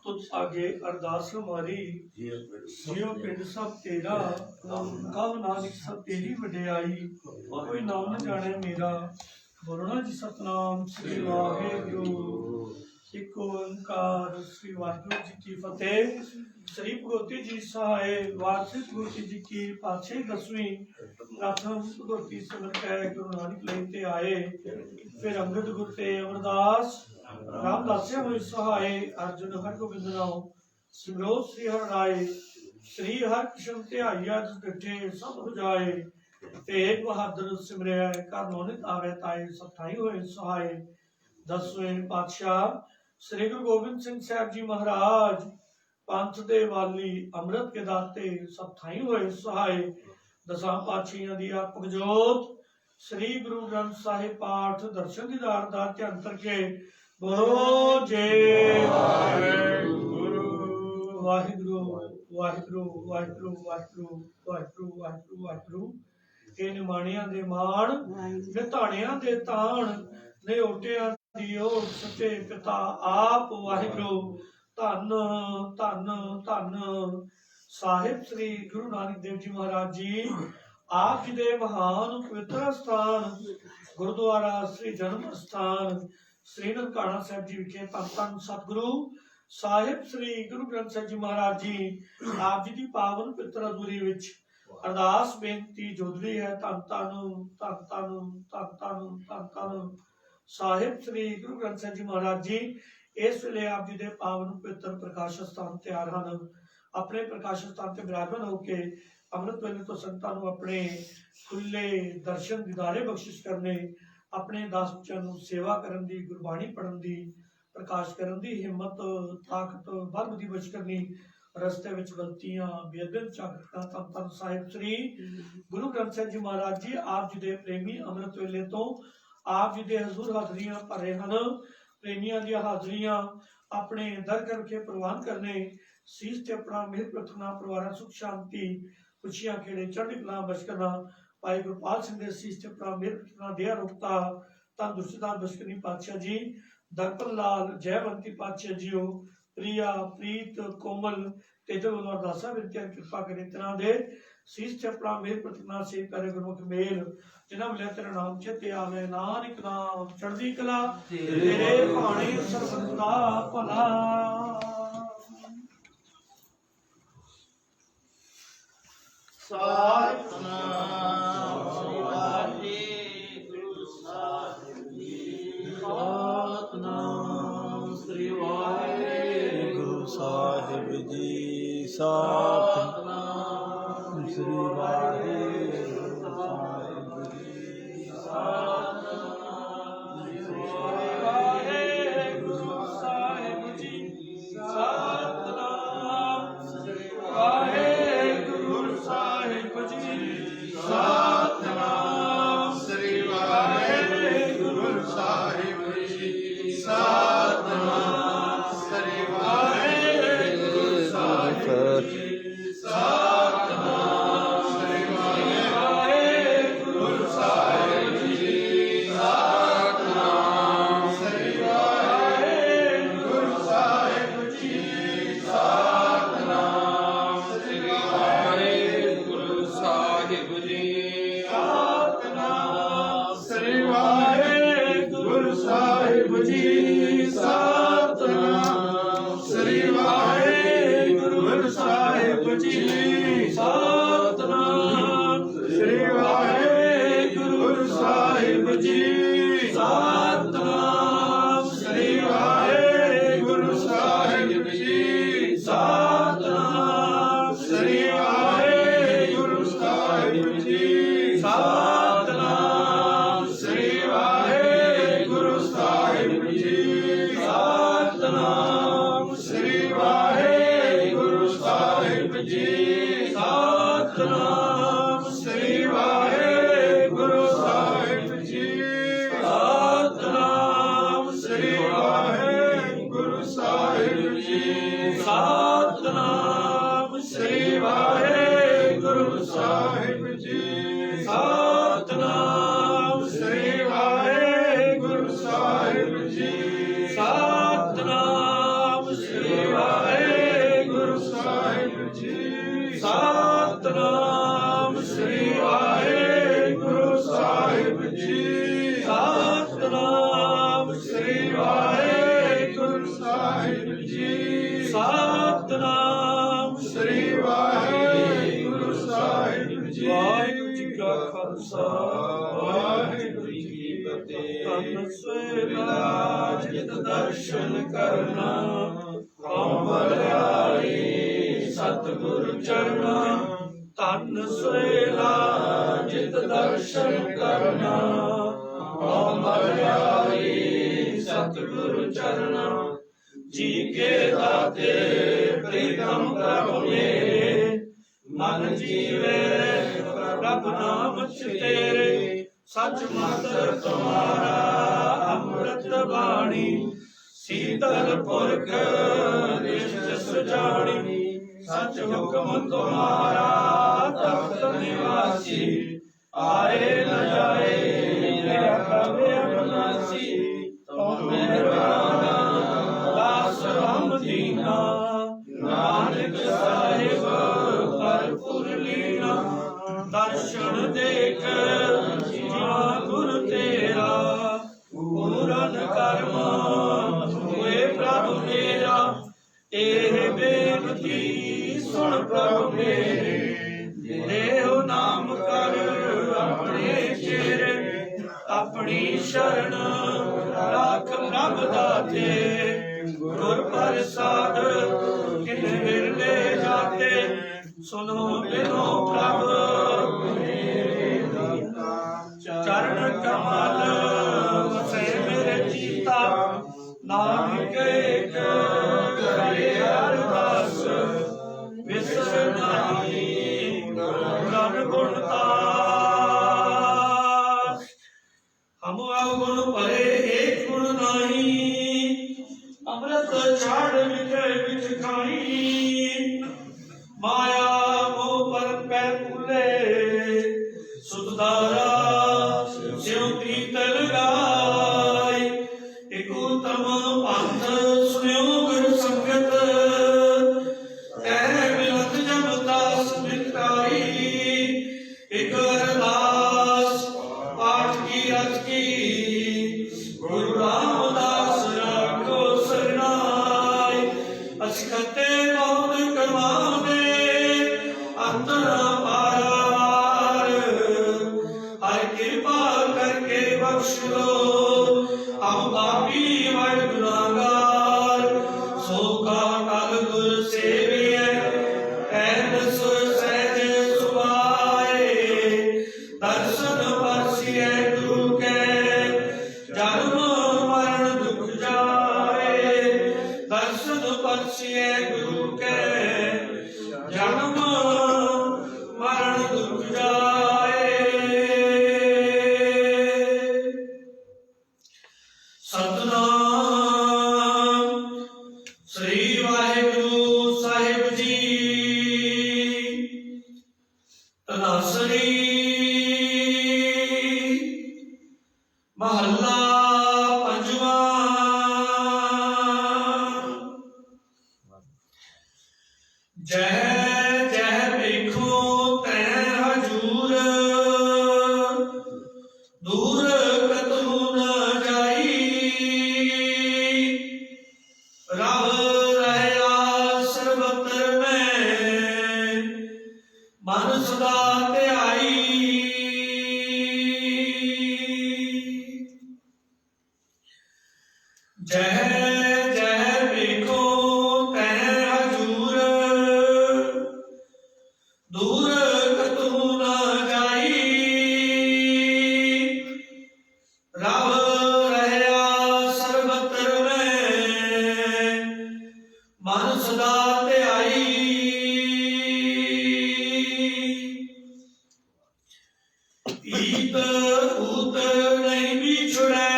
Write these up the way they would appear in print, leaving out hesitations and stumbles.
तुझ आगे अरदास हमारी जियो पिंड सब तेरा कब नानक सब तेरी वडियाई कोई नाम न जाने मेरा बोलना जी सतनाम श्री वाहेगुरु एक ओंकार श्री वाहेगुरु जी की फतेह। श्री भगवती जी सहाय वार्षिक भगवती जी की पाछे 10वीं प्रथम भगवती सिमर कै गुरु नानक लेते आए फिर अंगद गुरु ते अमरदास रामदासिया हुई सहाय अर्जुन हर गोबिंद नाम सिमरो श्री हर राय श्री हर कृष्ण ध्याइया जिस डटे सब बुझाए तेग बहादुर सिमरिया कर नौनित आवे ताए सताई हुए सहाय। 10वें पातशाह श्री गुरु गोबिंद सिंह साहब जी महाराज पंथ दे वाली अमृत के दाते सताई हुए सहाय। 10 पातशाहियां दी आपक जोत श्री गुरु ग्रंथ साहिब पाठ दर्शन दीदार दा ध्यान करके बोलो जय वाहिगुरु वाहिगुरु वाहिगुरु वाहिगुरु वाहिगुरु वाहिगुरु वाहिगुरु वाहिगुरु के निमाणियां दे मान निताणियां दे ताण ने ओटियां दी ओट सच्चे पिता आप वाहिगुरु धन धन धन साहिब श्री गुरु नानक देव जी महाराज जी आप जी दे महान पवित्र स्थान गुरुद्वारा श्री जन्म स्थान श्री ननकाना साहब जी विखे धन धन सतगुरु साहिब श्री गुरु ग्रंथ साहिब जी महाराज जी आप जी की पावन पवित्र अधूरी विच अरदास बेनती जोदरी है धन धन धन धन धन धन धन धन साहिब श्री गुरु ग्रंथ साहिब जी महाराज जी इस वेले आप जी दे पावन पवित्र प्रकाश स्थान तैयार हैं अपने प्रकाश स्थान से विराजमान होके अमृत वेले तो संतां नूं अपने खुले दर्शन दीदारे बख्शिश करने अपने दास बच्चों नूं सेवा करन दी गुरबाणी पढ़न दी प्रकाश करन दी हिम्मत ताकत बल बुद्धि बख्श करनी रस्ते विच गलतियां बेअदब चाकरना धन धन साहिब श्री गुरु ग्रंथ साहिब जी महाराज जी आप जी दे प्रेमी अमृत वेले तो आप जी दे हजूर हाजरियां भरे हैं प्रेमियों दी हाजरियां अपने दर करके प्रवान करने शीश ते अपना मेहर प्रार्थना परिवार सुख शांति खुशियां खेड़े चढ़ी कला बश करना भाई गुरपाल सिंह दे शीश ते अपना मेहर प्रार्थना दया रुकता तंदुरुस्ती बशकरनी पातशाह जी दरपन लाल जयवंती पातशाह जी हो प्रिया प्रीत कोमल तेजल अरदासा विनतियां कृपा करे तना दे शीश ते अपना मेहर प्रार्थना से करे गुरमुख मेल जिन्हां मिले तेरा नाम चेते आवे नानक नाम चढ़दी कला तेरे भाणे सरबत दा भला। सतनाम श्री वाहेगुरु साहिब जी सतनाम श्री वाहेगुरु साहिब जी सतनाम श्री वाहेगुरु साहिब जी सतनाम श्री वाहेगुरु साहिब जी सतनाम श्री वाहेगुरु साहिब जी सतनाम श्री वाहेगुरु साहिब जी सतनाम श्री वाहेगुरु साहिब जी सतनाम श्री वाहेगुरु साहिब जी सतनाम श्री वाहेगुरु साहिब जी सतनाम श्री वाहेगुरु साहिब जी सतनाम श्री वाहेगुरु साहिब जी सतनाम श्री वाहेगुरु साहिब जी सतनाम श्री वाहेगुरु साहिब जी सतनाम श्री वाहेगुरु साहिब जी सतनाम श्री वाहेगुरु साहिब जी सतनाम श्री वाहेगुरु साहिब जी ਤਨ ਸਵੇਲਾ ਜਿਤ ਦਰਸ਼ਨ ਕਰਨਾ ਕਮਲਿਆਈ ਸਤਿਗੁਰ ਚਰਨਾ ਤਨ ਸਵੇਲਾ ਜਿਤ ਦਰਸ਼ਨ ਕਰਨਾ ਕਮਲਿਆਈ ਸਤਿਗੁਰ ਚਰਨਾ ਜੀ ਕੇ ਦਾਤੇ ਪ੍ਰੀਤਮ ਪ੍ਰਭ ਮੇਰੇ ਮਨ ਜੀਵੇ ਪ੍ਰਭ ਨਾਮ ਤੇਰੇ ਸਚ ਮੰਤਰ ਤੁਮਾਰਾ ਅੰਮ੍ਰਿਤ ਬਾਣੀ ਸੀਤਲ ਪੁਰਖ ਨਿਸ਼ਟ ਸੁਜਾਣੀ ਸਚ ਹੁਕਮ ਤੁਮਾਰਾ ਤਖਤ ਨਿਵਾਸੀ ਆਏ ਨ ਜਾਏ ਮੇਰਾ ਕਵੇ ਅਬਨਾਸੀ ਤੁਮ ਮਿਹਰਬਾਨ ਦਾਸ ਹਮ ਦੀਨਾ ਨਾਨਕ ਸਾਹਿਬ ਭਰਪੂਰ ਲੀਨਾ ਦਰਸ਼ਨ ਦੇਖ ਜੀਵਾ ਗੁਰ ਤੇਰਾ ਪੂਰਨ ਕਰਮ ਹੋਏ ਪ੍ਰਭ ਮੇਰਾ ਇਹ ਬੇਨਤੀ ਸੁਣ ਪ੍ਰਭ ਮੇਰੇ ਦੇਹੁ ਨਾਮ ਕਰ ਆਪਣੇ ਚਿਹਰੇ ਆਪਣੀ ਸ਼ਰਨ ਰੱਖ ਪ੍ਰਭ ਦਾਤੇ ਗੁਰ ਪ੍ਰਸਾਦ ਕਿਨੇ ਵਿਰਲੇ ਜਾਤੇ ਸੁਨੋ ਬਿਨੋ ਪ੍ਰਭ ਚਰਨ ਕਮਲ ਵਸੇ ਮੇਰੇ ਚੀਤਾ ਨਾਨਕ ਏਕ ਕਰੇ ਅਰਦਾਸ ਵਿਸਰ ਨਾਹੀ ਗੁਣ ਗੁਣਤਾ ਹਮ ਅਵਗੁਣ ਭਰੇ ਏਕ ਗੁਣ ਨਾਹੀ ਅੰਮ੍ਰਿਤ ਛਾੜ ਵਿਖੇ ਵਿਚ ਖਾਈ ਮਾਇਆ ਮੋਹ ਪਰ ਪੈ ਭੁਲੇ ਸੁਧਾਰਾ ਸਿਉ ਪ੍ਰੀਤ ਲਗਾਈ ਇਕ ਉਤਮ ਪੰਥ ਸੁਨਿਓ ਗੁਰ ਸੰਗਤ ਤੈ ਮਿਲਤ ਜਬ ਦਾਸ ਮਿਟਾਈ ਇਕ ਅਰਦਾਸ ਪਾਠ ਕੀ ਅਜ ਕੀ ਗੁਰੂ ਰਾਮਦਾਸ ਰਾਖੋ ਸਰਨਾਈ ਅਸਕਤੇ ਬਹੁਤ ਕਮਾਉਂਦੇ ਅੰਤਰ ਪਾਰ ਹਰ ਕਿਰਪਾ ਕਰਕੇ ਬਖਸ਼ ਲੋ ਹਮ ਪਾਪੀ ਵਡ ਗੁਨਾਹਗਾਰ ਸੋ ਕਾ ਕਲ ਗੁਰ ਸੇਵੀਐ ਐਨਸ ਸਹਿਜ ਸੁਭਾਏ ਦਰਸ਼ਨ ਪਰਸੀਐ ਗੁਰੂ ਕੈ ਜਨਮ ਮਰਨ ਦੁਖ ਜਾਏ ਦਰਸ਼ਨ ਪਰਸੀਐ ਗੁਰੂ ਕੈ ਜਨਮ ਮਰਨ ਦੁਖ ਜਾਏ ਸਤਨਾਮ ਸ੍ਰੀ ਵਾਹਿਗੁਰੂ ਸਾਹਿਬ ਜੀ ਤਨਾਸਰੀ ਮਹੱਲਾ ਪੰਜਵਾਂ ਜੈ ਜੈ ਵੇਖੋ ਤੈ ਹਜੂਰ ਦੂਰ ਕਤੂ ਨ ਜਾਈ ਰਵ ਰਹਿਆ ਸਰਬਤਰ ਮੈਂ ਮਨ ਸਦਾ ਧਿਆਈ ਜੈ ਜੈ ਵੇਖੋ ਤੈ ਹਜੂਰ ਦੂਰ ਕਤੂ ਨ ਜਾਈ ਰਵ ਰਹਿਆ ਸਰਬਤਰ ਮੈਂ ਮਨ ਸਦਾ ਧਿਆਈ ਈਤ ਊਤ ਨਹੀਂ ਵਿਛੜੈ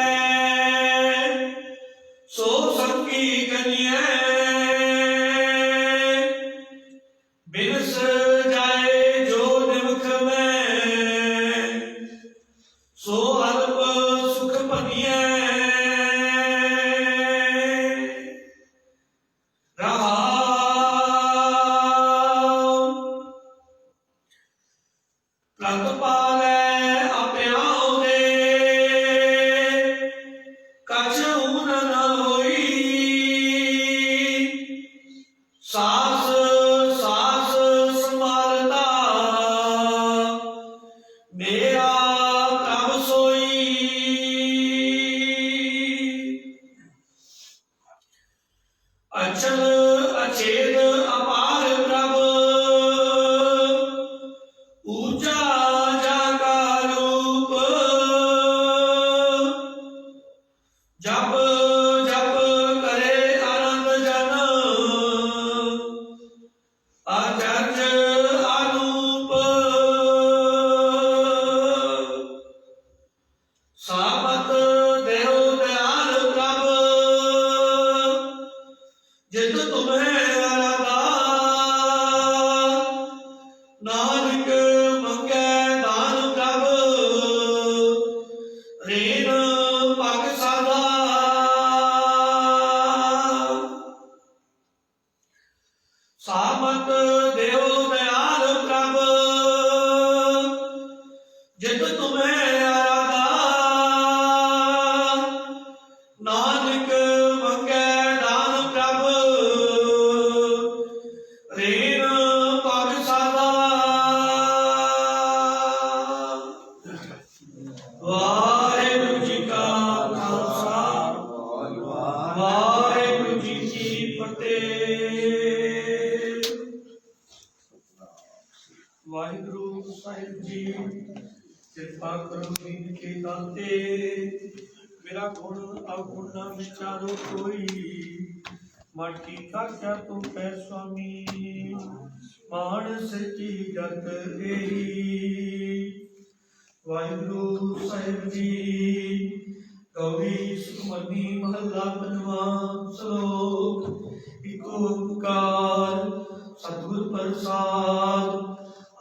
ਸੋ सामत देव दयाल प्रभ जित तुम्हें आराधा नानक मंगे दान प्रभ रेन पग साधा सामत देव दयाल प्रभ जित तुम्हें आराधा नानक मंगे दान प्रभ रेन पग साधा वाहिगुरु जी का खालसा वाहिगुरु जी की फतेह। वाहिगुरु साहिब जी कृपा करो दीन के दाते मेरा गुण अवगुण न विचारो कोई माटी का क्या तुम है स्वामी मानस की गत एही। वाहिगुरु साहिब जी गौरी सुमनी महला बनवा श्लोक एक ओंकार सतगुर प्रसाद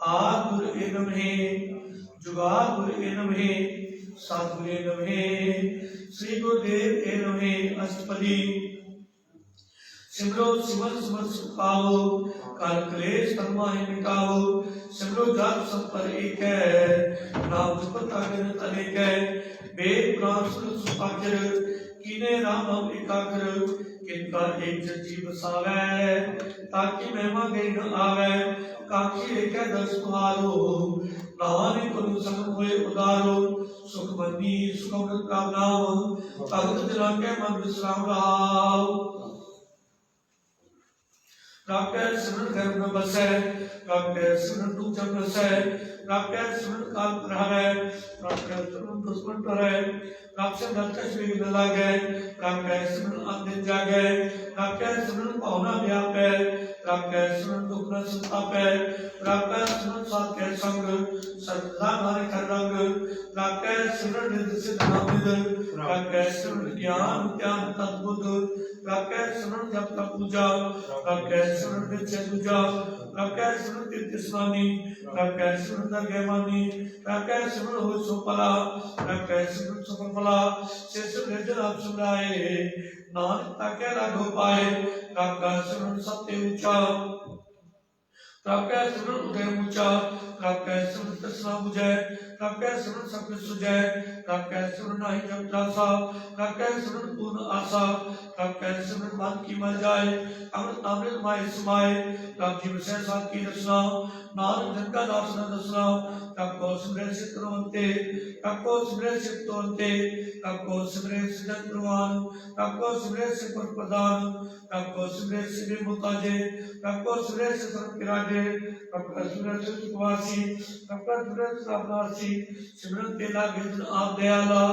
आद गुर एनम है जुगाद गुर एनम है सतगुर एनम है श्री गुरुदेव एनम है अष्टपदी सिमरो सिमर सिमर सुखाओ काल क्लेश कर्माहि मिटाओ सिमरो जात सब पर एक है नाम जपत अगन अनेक है वेद पुराण सुन सुपाचर कीने राम नाम एकाग्र किनका एक जी बसावे ताकि महिमा गई न आवे काकी एक दस तुहारो नानक गुरु संग होए उदारो सुख बंदी सुख अमृत का नाम भगत जना के मन विश्राम रहाओ राके सिमरन घर में बसे राके सिमरन तू जब बसे राके सिमरन काल रहवे राके सिमरन दुश्मन करे राके दर्कश भी न लागे राके सिमरन अंधे जागे राके सिमरन पावना व्यापे राके सिमरन दुख न संतापे राके सिमरन साथ के संग सदा नारे कर रंग राके सिमरन निध सिद्ध नामिद राके सिमरन ज्ञान ज्ञान तद्बुद्ध राके सिमरन जप तप पूजा राके सिमरन विद्या पूजा राके सिमरन तीर्थ स्नानी राके सिमरन दरगह मानी राके सिमरन हो सुफला राके सिमरन सुफल फला शेष निर्जन आप सुनाए नानक ताके राघव पाए राका सिमरन सत्य ऊंचा राके सिमरन उदय ऊंचा राके सिमरन तृष्णा बुझे राके सिमरन सब सुझे राके सिमरन नाही जब त्रासा राके सिमरन पूर्ण आशा राके सिमरन मन की मर जाए अमृत अमृत माय समाए राम जी विषय साथ की रचना नानक जन का दास न दसना तको सिमरे सिद्ध रोंते तको सिमरे सिद्ध तोंते तको सिमरे सिद्ध प्रवान तको सिमरे सिद्ध प्रदान तको सिमरे सिद्ध मुताजे तको सिमरे सिद्ध किराजे तको सिमरे सिद्ध वासी तको सिमरे सिद्ध अपनासी सिमरन तेला गिरधन आप दयाला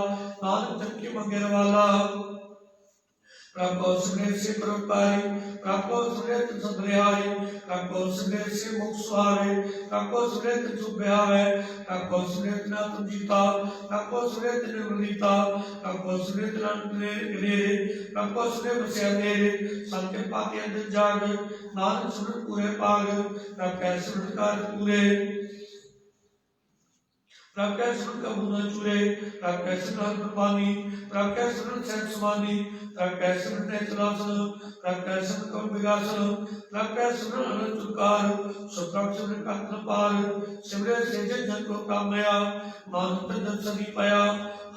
नानक जन की मंगेर वाला राको सिमरे से परोपकारी राको सिमरे तुम सदरिहारी राको सिमरे से मुख सुहारे राको सिमरे तुम सुख बिहावे राको सिमरे तुम तुम जीता राको सिमरे तुम निर्मलीता राको सिमरे तुम गिरे राको सिमरे बसे अंधेरे संत पाती अंधन जाग नानक सिमरन पूरे पाग राके सिमरन कार पूरे राके सिमरन का मुना चूरे राके सिमरन पानी राके सिमरन सहज समानी राके सिमरन नेत्रासन राके सिमरन कम विगासन राके सिमरन अनंत तुकार सुप्रभ सिमरन कांतन पार सिमरे सेजन जन को कामया मानुत जन सभी पाया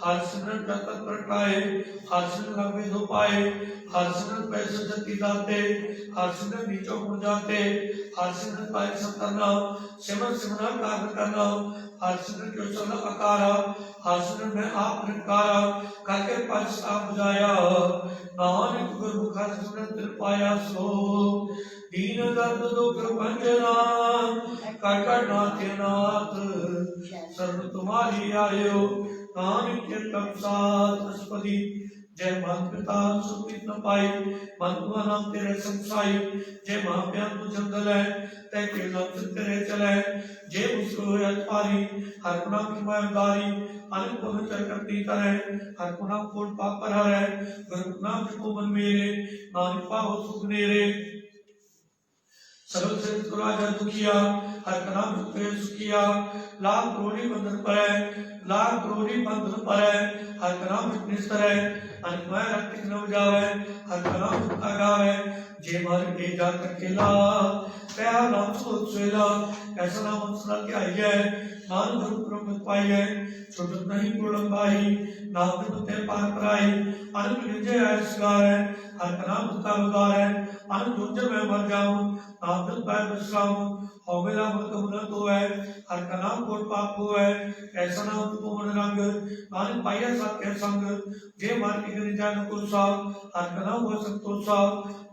हर सिमरन का तत्पर पाए हर सिमरन लंबे धो पाए हर सिमरन पैसे जति दाते हर सिमरन नीचों मुड़ जाते हर सिमरन पाए संतना सिमरन सिमरन कार्य करना हर सिमरन के उछल अकारा हर सिमरन में आप निकारा करके पंच आप बुझाया नानक गुरमुख सिमरन तिल पाया सो दीन दर्द दुख भंजना काका नाथ नाथ सर्व तुम्हारी आयो नानक के तप साथ अष्टपदी जय मान पिता सुखी न पाई मन हुआ नाम तेरे संसाई जय मां प्यान तू जंगल है तै के नाम से तेरे चले जय मुझको अपारी हर गुना की मायदारी अनंत को चर करती करे हर गुना कोट पाप पर है गुरु नाम को मन मेरे नानक पाओ सुख नेरे सबल से राजा दुखिया हर का नाम दुखे सुखिया लाख करोड़ी बंधन पर है लाख करोड़ी बंधन पर है हर का नाम निस्तर है अनमय रक्त न जावे हर का नाम दुखा गावे जे मर के जा करके ला पहला नाम सोच सेला ऐसा नाम अंसला के आई है मान गुरु प्रमत पाई है छोट नहीं पूर्ण भाई नाम के तेरे पार पराई अनंत विजय है सगार है हर का नाम दुखा उदार है अनंत दुर्जय मैं मर जाऊं नाम दुख पाए विश्राम हो मेरा मत मुन तो है हर का नाम कोट पाप को है ऐसा नाम तो मन रंग नानक पाया सब के संग जे मार के गिर जान को सा हर का नाम हो संतोष सा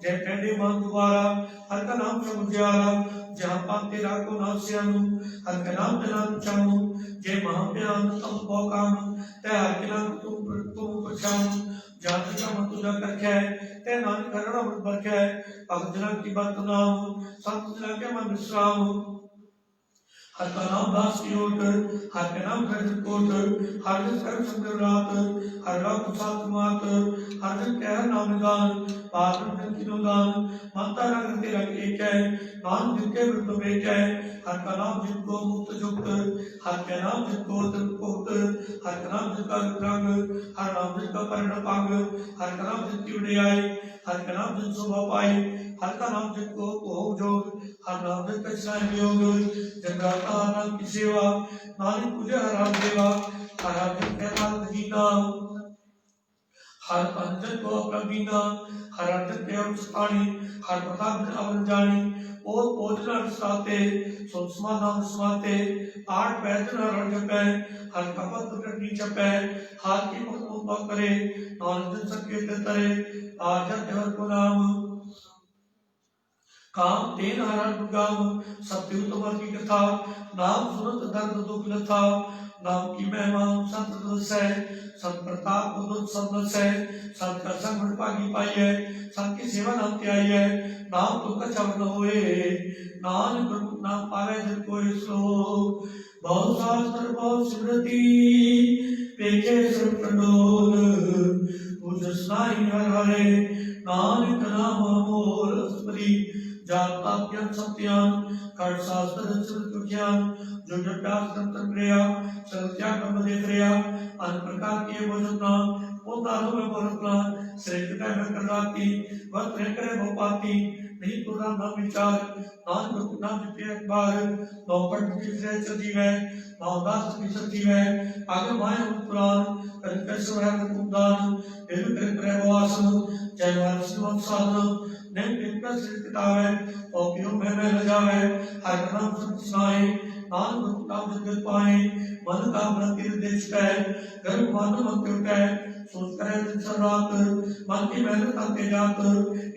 जय टेढ़े मान दोबारा हर का नाम सब उजियारा जहाँ पाते राखो नास्यानु हर का नाम जना चाहूं जय महाप्यान तम पौकाम ते हर के नाम तुम पछाऊं जाति का मत तुझा करके ते नानक करुणा मत बरके भक्त जना की बात नाम संत जना के मन विश्राम हर का नाम दास की ओट हर के नाम कर कोट हर दिन सर्व संग रात हर रात सात मात हर दिन कह नाम गान पार दिन की दान माता रंग तेरा एक है नाम जिनके विरुद्ध एक है हर का नाम जिनको मुक्त जुक्त हर के नाम जिनको त्रिपुक्त हर का नाम जिनका रंग हर नाम जिनका पर्ण पांग हर का नाम जिनकी उड़ाई हर का नाम जिन शोभा पाई हर का नाम जिनको भोग जोग हर नाम जिनका स्नान योग जगराता नाम की सेवा नानक पूजा हर राम देवा हर दिन कहता नहीं नाम हर अंजन को प्रवीणा हर अंजन के अनुष्ठानी हर प्रताप अवन जानी और पोजना साते सुषमा नाम समाते आठ पैदना रण जपे हर कपत प्रकट जपे हाथ की मुक्त करे नानक संकीर्तन करे आजा देवर को नाम काम तेन हरण गाम सत्य उत्तम की कथा नाम सुनत दर्द दुख लथा नाम की महिमा संत दसै संत प्रताप उदुत सब दसै संत का संग पागी पाई है संत की सेवा नाम ते आई है नाम तो का चवन होए नानक प्रभु नाम पावे जन कोई श्लोक बहुत शास्त्र बहुत स्मृति पेखे सब प्रडोल पूज स्नाई हर हरे नानक नाम मोर अस्परी जाता ज्ञान सत्यान कर शास्त्र संस्कृत ज्ञान जो जटास तंत्र क्रिया सत्या कर्म देख रिया अन प्रकार के वजना वो तारो में बोलना श्रेष्ठ में करवाती वक्त रह करे भोपाती नहीं पूरा नाम विचार नाम को नाम जिते अखबार नौपट की से सजी है नौदास की सजी है आगे माय पुराण कर कैसे है कुंदान देव कर प्रवास जय वास साधन नेम कितना श्रेष्ठ है और क्यों में ल जावे हर नाम सुनाए नाम गुरु नाम जगत पाए मन का मंदिर देश है घर मन मंदिर है सोच करे दिन सब रात मन की मेहनत करते जात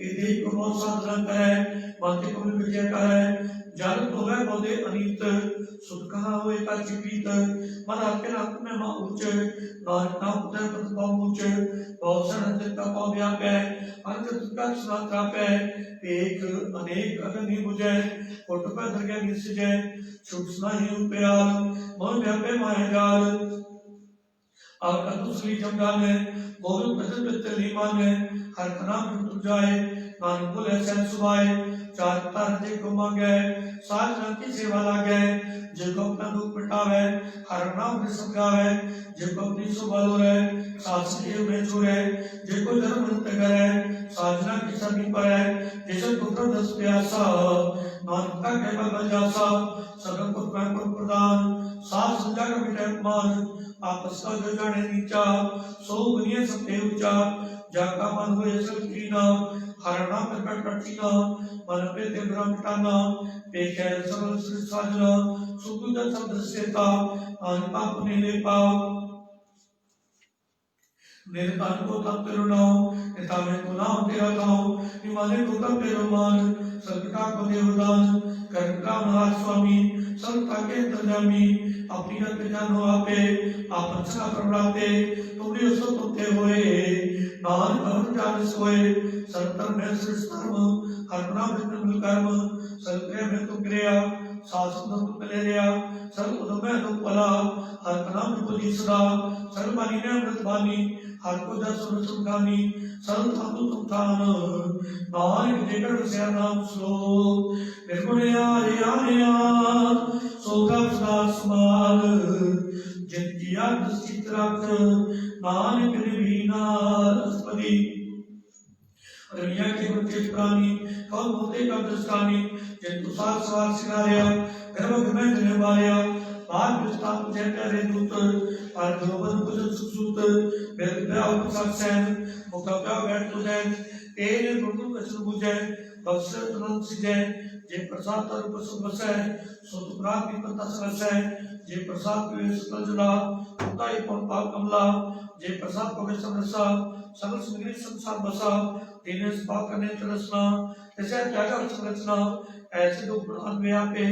इधे को बहुत साधना करे मन के को विजय करे जल तो है बोले अनीत सुध कहाँ हुए का जीवित मन आपके नाम में माँ उच्च नानक नाम उदय पद पाँव उच्च बहुत सारे का पाँव व्याप है अंत तुका सुना त्राप है एक अनेक अग्नि बुझे कोट पर दरगाह निसजे छुटना ही उपेयाल मन व्यापे माया जाल और दूसरी जंगल में गोविंद भजन बितली माने हर नाम जुट जाए नानक बोले सैन सुभाए चार तार जे को मांगे सात रंग की सेवा लागे जिनको अपना दुख मिटावे हर नाम में समझावे जिनको अपनी सुबह रे सास के में जुड़े जिनको धर्म नित्य करे साधना की सभी पर है जैसे पुत्र दस प्यासा नानक का केवल बजासा सगल पुत्र को प्रदान सास संजा का मिटे मान आपस का जो जाने नीचा सो दुनिया सबसे ऊंचा जाका मन हुए सब कीना हर नाम प्रकट करतीना मन पे ते भ्रम मिटाना पेखे सबल श्री साजना सुखद शब्द सेता आन पाप ने पाप मेरे तन को तब तेरो नाम नेता में को नाम तेरा नाम हिमालय को तब तेरो मान सबका को देवदान कर्म का महान स्वामी सबका के अंतर्यामी अपनी रत जानो आपे आप अच्छा प्रणाते तुमने उसको तुमते होए नानक भवन जान सोए सर्वतर में श्रेष्ठ धर्म हर नाम विष्णु कर्म सर्वत्र में तुम क्रिया सासुद तुम कलेरिया सर्व उदम में तुम पला हर नाम पुली सदा सर्वमानी ने अमृतवाणी हर को दस सुखानी सर्व धातु तुम थान नानक जेकर से नाम श्लोक निर्गुण आर्य आर्य सोगा सदा समाल जिनकी याद चित्रक नानक निर्वीना रसपति दुनिया के बच्चे प्राणी कौन होते का दृष्टानी जिनको साथ सवार सिखाया गर्भ में जने वाया बाल विस्तार जय प्यारे दूत और ग्लोबल कुछ सुसुत बेलब्या उपसक्सेन मुक्ता बैठ तुझे तेरे गुरु कचर बुझे बक्सर तुरंत सिजे जे प्रसाद तर उपसुख बसे सुतुप्रात की पत्ता सरसे जे प्रसाद के सुतल जला उताई पंपा कमला जे प्रसाद पवित्र रसा सकल सुगरी संसार बसा तेने स्पाक करने तरसना ऐसे त्यागा संरचना ऐसे दुख अनव्यापे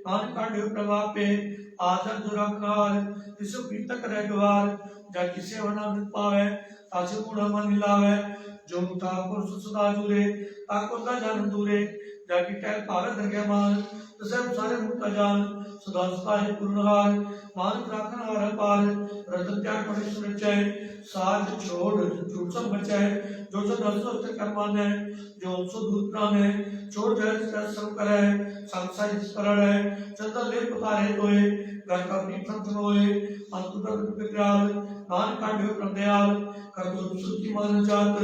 मान कांडे प्रभापे आदर दुराकार इस पीतक रहगवार जा किसे वना मिल पावे तासे गुण मन मिलावे जो ताकुर सुसदा जुरे ताकुर ना जान दूरे जाकी टैल भारत दरगे मान तसे सारे मुक्त जान सदा सदा है पूर्णहार मान राखन हार पार रतन त्याग पड़े सुरचाए साज छोड़ झूठ सब बचाए जो सब दसों तक कर्मान है जो उनसो दूध प्राण है छोड़ जल सर्व करे संसार स्मरण है चंदन ले पुकारे तोए घर का पीठम चलोए अंतुर विक्राल मान कांडे प्रदयाल कर दो सुखी मान जात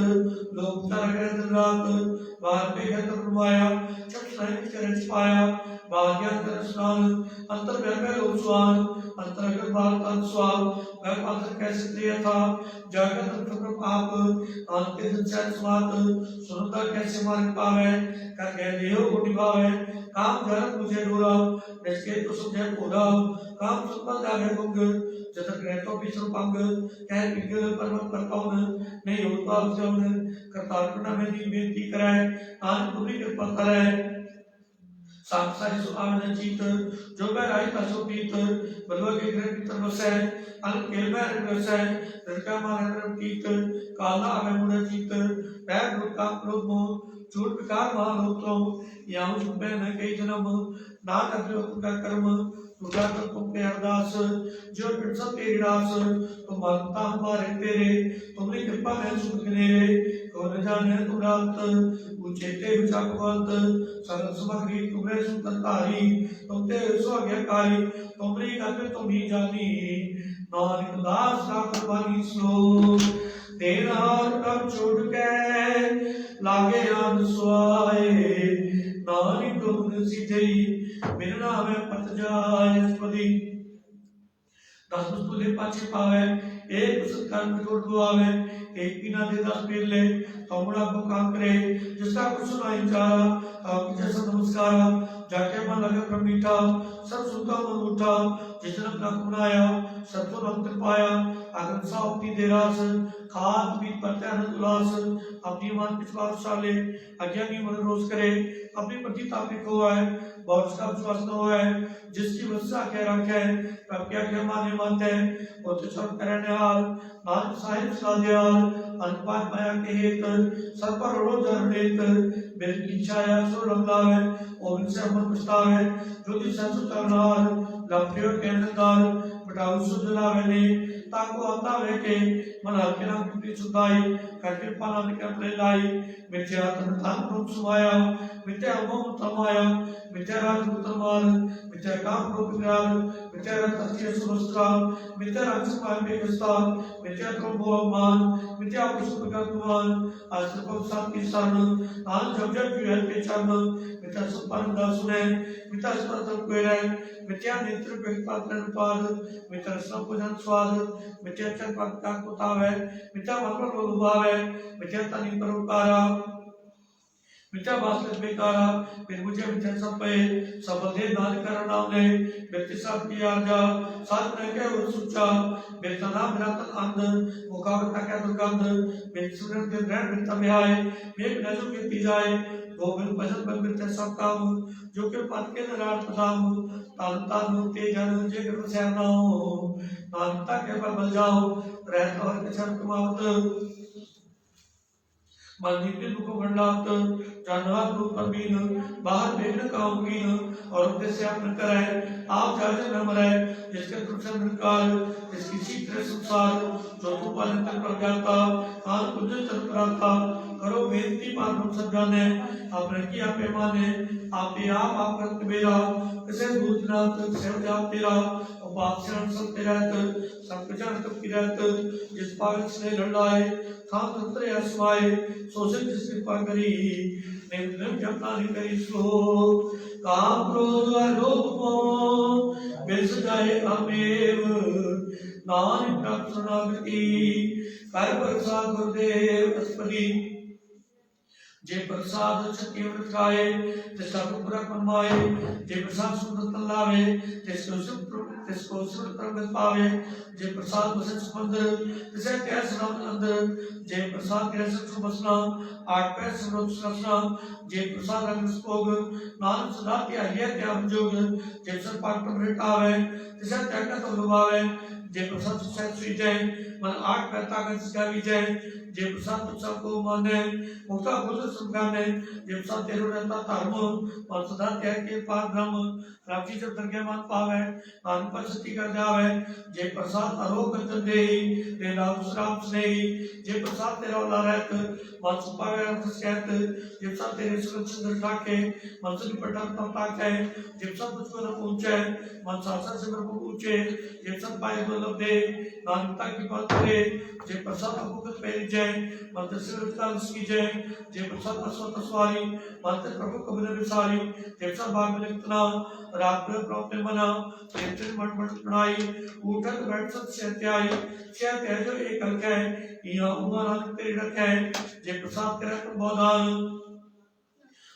लोग तार गए दिन रात बाहर पे है तो रुमाया चट साइड चरण पाया भाग्यांतर स्नान अंतर में लोग स्वान अंतर्गत बाल तन स्वान वह पात्र कैसे दिया था जगत अंतर आप अंत दिन चैन स्वात सुनता कैसे मान पावे कर गए देहो को निभावे काम जरत मुझे डोरा जिसके तो समझे पूरा काम सुनता जागे गुंग जतक रहतो पिछड़ पंग कह पिघल पर्वत पर कौन नहीं होता जौन करतारपना में दी बेनती कराए आन पूरी कृपा कराए सांसारिक सुआवन जीत जो मैं राई का सुपीत बलवा के ग्रह भीतर बसे अन खेल में रंग बसे लड़का मारे रंग कीत काला में मुड़ा जीत पैर रुका क्रोध मोह झूठ विकार महालोत्रों यहाँ सुबह न कई जन्म नाट अभियोग का कर्म तुझा कर तुम पे अरदास जो पिट सब तेरी दास तुम मानता हमारे तेरे तुमने कृपा में सुख रे कौन जाने तुम रात ऊंचे ते विचारवंत सरल समग्री तुम्हें सुतंतारी तुम ते स्वाज्ञाकारी तुमरी गति तुम ही जानी नानक दास का कुर्बानी श्लोक तेरा कब छोड़ के लागे आन सुआए नानक गुण सीधे मेरे नाम है पत जाए स्पति दस पुस्तुले पाछे पावे एक सत्कार में जोड़ दो आवे एक बिना दे 10 पीर ले तो बड़ा को काम करे जिसका कुछ सुनाई चारा तो जैसा नमस्कार जाके मन लगे पर मीठा सब सुनता मन उठा जिसने अपना बनाया सब तो अंतर पाया अगर सावती दे रास खाद भी पड़ते हैं उल्लास अपनी मान विश्वास साले अज्ञानी मन रोज करे अपनी प्रति तापिक हुआ है बहुत का विश्वास न हुआ है जिसकी वर्षा कह रखे तब क्या क्या माने मानते हैं वो तो सब करने हाल नानक साहिब साध्याल अनपान माया के हेत सब पर रो जरनेत मेरी इच्छा है सो रंगलावे और इनसे मन पछतावे ज्योति संसुतानार लफ्टियों के अंधकार बटाऊ सुजलावे ने ताको आता वे के मन हल्के नाम की सुधाई करके पाला निकल ले लाई मिथ्या तन रूप सुमाया मिथ्या मोह तमाया मिथ्या राज तमाल मिथ्या काम रूप विराग मिथ्या रत्न सुवस्त्र मिथ्या रंग पाए बेकस्ता मिथ्या क्रोध मान मिथ्या पुष्प का कुमान आश्रम साथ की शरण आन जब जब की के चरण मिथ्या सुपन दा सुने मिथ्या स्पर्श कोयले मिथ्या नेत्र पे पात्र पाद मिथ्या सब भजन स्वाद मिथ्या चक्र का कुतावे मिथ्या मंगल लोभावे मिथ्या तनि परोपकारा मिथ्या वास्तव बेकारा फिर मुझे मिथ्या सब पे सफल दे दान कर नाम ले व्यक्ति सब की आजा साथ में के वो सुचा बेता नाम रतन अंध मुकाबला का दुर्गंध बेत सुरन के ग्रहण मिथ्या में आए मेघ नजों के पी जाए गोविंद भजन बन मिथ्या सब काम जो के पद के नराट पदाम तान तान तेजन जे कर सैना हो नानता के पर बल जाओ रहता और के छन कमावत मंदिर को मंडलात जानवर रूप बीन बाहर बेगन काऊंगी और अपने से अपने कराए आप जाजे न मराए जिसके तुमसे निकाल जिसकी सीखरे संसार जो तू पालन कर पर जाता कान कुछ चल पराता करो बेनती पार हम सब जाने आपने किया पैमाने आप करते मेरा किसे दूध नाथ सेव जाप तेरा और बात शरण सब तेरा सब जन तब की रहत जिस पागल से लड़ाए था तंत्र असमाए सोचे जिस कृपा करी निर्धन जपना नहीं करी सो काम क्रोध लोभ मोह बिस जाए अमेव नानक प्रभ शरणागति कर प्रसाद गुरुदेव अस्पति जे प्रसाद छत्ती व्रत खाए तिसका पूरा कमाए जे प्रसाद सुंदर लावे तिसको सुर प्रगट पावे जे प्रसाद बसे सुंदर तिसे कैस नाम अंदर जे प्रसाद कैसे सुबसना आठ पैर सुरत सुरसना जे प्रसाद रंग स्पोग नानक सदा त्या क्या जोग जे सर पाठ पर रटावे तिसे त्याग तो लुभावे जे प्रसाद से सुई जाए मन आठ पैर ताकत से विजय जे प्रसाद सबको माने मुक्ता बुद्ध सुगाने जे प्रसाद तेरो रहता धर्म और सदा त्याग के पार ब्रह्म राजी जब दरगे मान पावे मान पर सती कर जावे जे प्रसाद अरोग दे ते नाम श्राम स्नेही जे प्रसाद तेरा वाला रहत मन सुपावे अर्थ सहत जे प्रसाद तेरे सुंदर ठाके मन से पटक ताके जे प्रसाद मुझको न पहुंचे मन सासा से मेरे को पूछे जे प्रसाद पाए दुर्लभ दे नानकता की बात करे जे प्रसाद अभुगत पहली जय मंत्र से रुचकाल की जय जे प्रसाद अस्वत सवारी मंत्र प्रभु कबीर विसारी जे प्रसाद भाग में लिखना रात में प्रॉप में मना जेत्र मठ मठ बनाई उठत बैठ सत सहत्याई सहत्याई जो एक अंक है यहाँ उमारा तेरी रखे जे प्रसाद करे तुम बोधान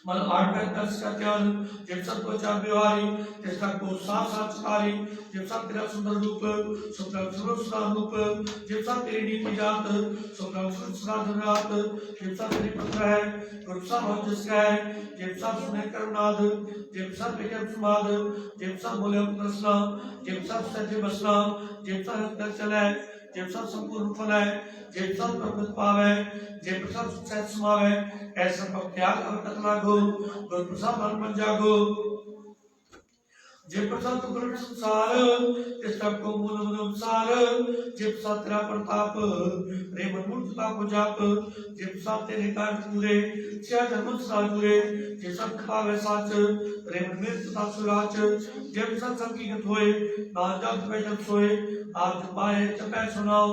मन आठ पैर दस का ध्यान जब सब को चार व्यवहारी जिसका को साथ साथ सकारी जब सब तेरा सुंदर रूप सुंदर सुंदर रूप जब सब तेरी नीति जात सुंदर सुंदर रात जब सब तेरी पुत्र है गुरु सब हो जिसका है जब सब सुने करुणाद जब सब लेकर समाद जब सब बोले प्रश्न जब सब सच्चे बसना जब सब अंदर चले जब सब संपूर्ण फल है जब सब प्रभुत्व पावे जब सब सुख समावे ऐसा पर त्याग और कतला गो गुरु प्रसाद मन बन जागो जब प्रसाद गुरु संसार इस तक को मूल अनुसार जब प्रसाद तेरा प्रताप रे मन मूर्खता को जाप जब प्रसाद तेरे कार्य पूरे क्या जन्म साल पूरे जब सब खावे साच रे मन मृत्यु सुराच जब सब संकीर्त होए ना जब बैठक सोए आप पाए चपे सुनाओ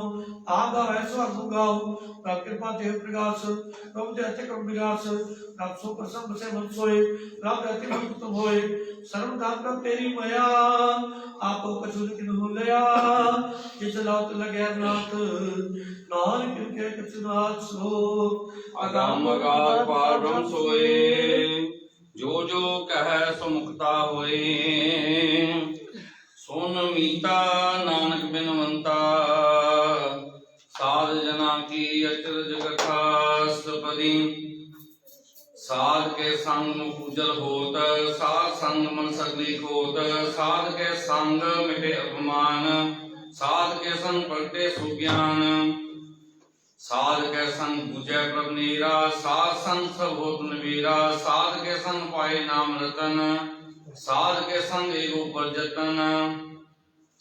आप गावे स्वर गाओ प्रभ कृपा देव प्रकाश प्रभु देते क्रम विकास रब सो प्रसन्न से मन सोए रब रहते मन तुम होए सर्व दान प्रभ तेरी मया आपो कछु किन हो लया जिस लात लगे नाथ नानक के कछु नाथ सो अगम अगाध पार ब्रह्म सोए जो जो कह सो मुक्ता होए सोन मीता नानक बिनवंता साध जना की अचरज कथा सपदी साध के संग पूजल होत साध संग मन सगली खोत साध के संग मिटे अपमान साध के संग प्रगटे सुज्ञान साध के संग पूजय प्रभ नीरा साध संग सब होत नवीरा साध के संग पाए नाम रतन साध के संग एगो पर जतन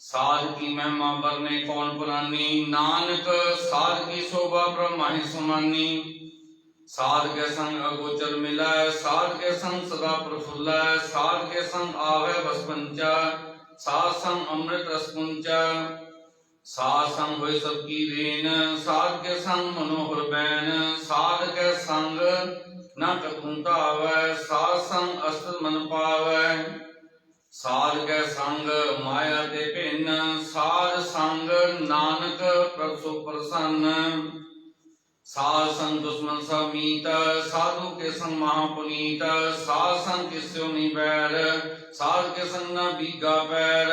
साध की महिमा बरने कौन पुरानी नानक साध की शोभा ब्रह्मा ही सुमानी साध के संग अगोचर मिला साध के संग सदा प्रफुल्ल साध के संग आवे बस पंचा साध संग अमृत रस पुंचा साध संग होय सबकी रेन साध के संग मनोहर बैन साध के संग न ककुंता आवे साध संग अस्त्र मन पावे साध के संग माया ते भिन्न साध संग नानक प्रभ सो प्रसन्न साध संग दुश्मन समीत साधु के संग महापुनीत साध संग किस्यो नहीं बैर साध के संग न बीगा पैर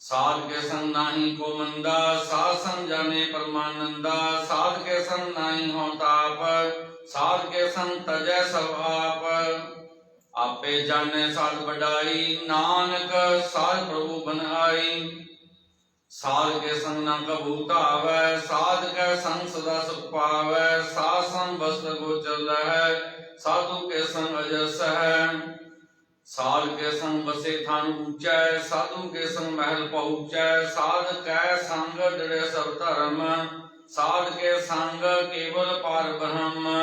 साध के संग नाही को मंदा साध संग जाने परमानंदा साध के संग नाही हो ताप साध के संग तजय सब आप आपे जाने साध बढ़ाई नानक साध प्रभु बन आई साध के संग न कबूता आवे साध के संग सदा सुख पावे साध संग बस के संग अजस है। साध के संग बसे थान ऊंचा, साधु के संग महल पहुँचै। साध कै संग दृढ़ सब धर्म, साध के संग केवल पार ब्रह्म।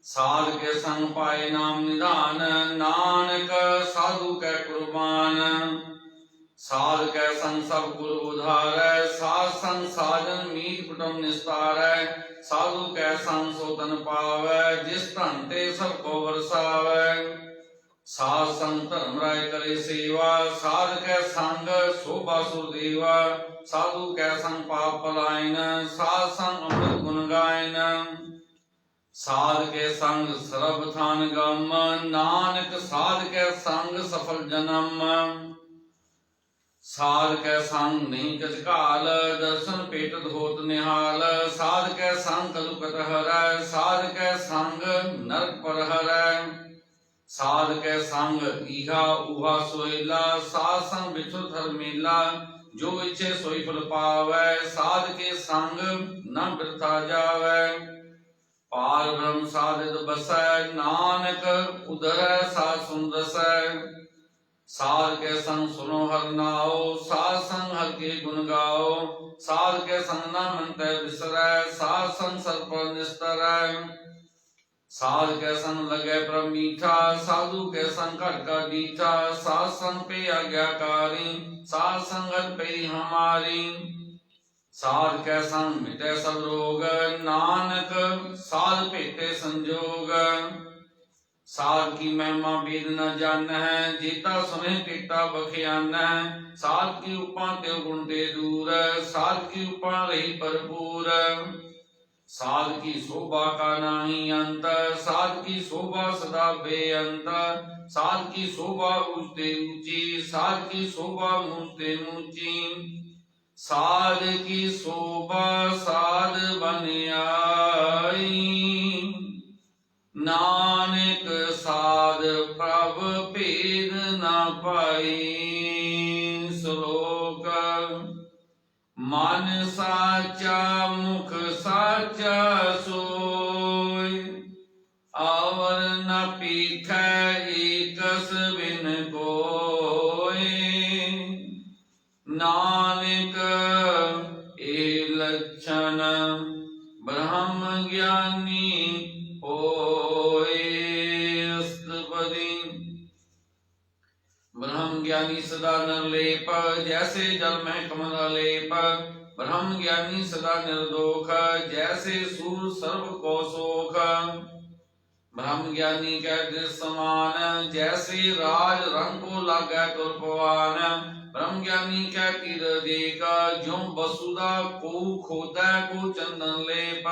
साध के संग पाए नाम निधान, नानक साधु कै कुर्बान। साध कै संग सब कुल उधारै, साध संग साजन मीत कुटुम निस्तारै। साधु कै संग सो तन पावै, जिस धन ते सब को बरसावै। साध संग धर्म राय करे सेवा, साध कै संग शोभा सुर देवा। साधु कै संग पाप पलायन, साध संग अमृत गुण गायन। साध के संग सरब थान गम, नानक साध के संग सफल जन्म। साध कै संग नहीं कछ काल, दर्शन पेटत होत निहाल। साध कै संग कलुकत हरै, साध कै संग नरक पर हरै। साध कै संग इहा उहा सोहिला, साध संग बिछुर धर मेला। जो इच्छे सोई फल पावै, साध के संग न वृथा जावै। पार ब्रह्म साधित बसै, नानक उधरै साध सुन रसै। साध के संग सुनो हर नाओ, साध संग हर के गुण गाओ। साध के संग न मन तै बिसरै, साध संग सर पर निस्तरै। साध के संग लगे प्रभ मीठा, साधु के संग घट का दीठा। साध संग पे आज्ञाकारी, साध संगत पे हमारी। साध के संग मिटे सब रोग, नानक साध पेटे संजोग। साध की महिमा वेद न जान है, जेता सुने तेता बखियान है। साध की उपा त्यों गुण ते दूर, साध की उपा रही भरपूर। साध की शोभा का नाही अंत, साध की शोभा सदा बेअंत। साध की शोभा ऊंचते ऊंची, साध की शोभा मूंचते मूंची। साध की शोभा साध बन आई, नानक साध प्रभ भेद न पाई। श्लोक मन साचा मुख साचा सोय, और न पीखै एकस बिन कोय। नानक ए लक्षण ब्रह्म ज्ञानी होय। अष्टपदी ब्रह्म ज्ञानी सदा निर्लेप, जैसे जल में कमल लेप। ब्रह्म ज्ञानी सदा निर्दोष, जैसे सूर्य सर्व को सोख। ब्रह्म ज्ञानी के दृश्य समान, जैसे राज रंग को लागे कुलपवान। ब्रह्म ज्ञानी के पीर देख, ज्यों वसुधा को खोदै को चंदन लेप।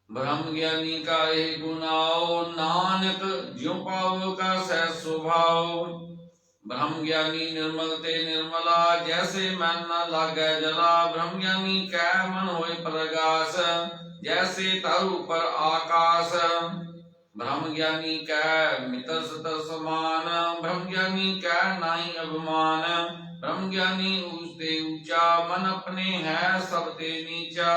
ब्रह्म ज्ञानी का एक गुनाओ, नानक ज्यों पावो का सह स्वभाव। ब्रह्म ज्ञानी निर्मल ते निर्मला, जैसे मन न लागे जला। ब्रह्म ज्ञानी कै मन होय प्रगास, जैसे तरु पर आकाश। ब्रह्म ज्ञानी कै मित्र सतर समान, ब्रह्म ज्ञानी कै नाहि अभिमान। ब्रह्म ज्ञानी ऊंचते ऊंचा, मन अपने है सब ते नीचा।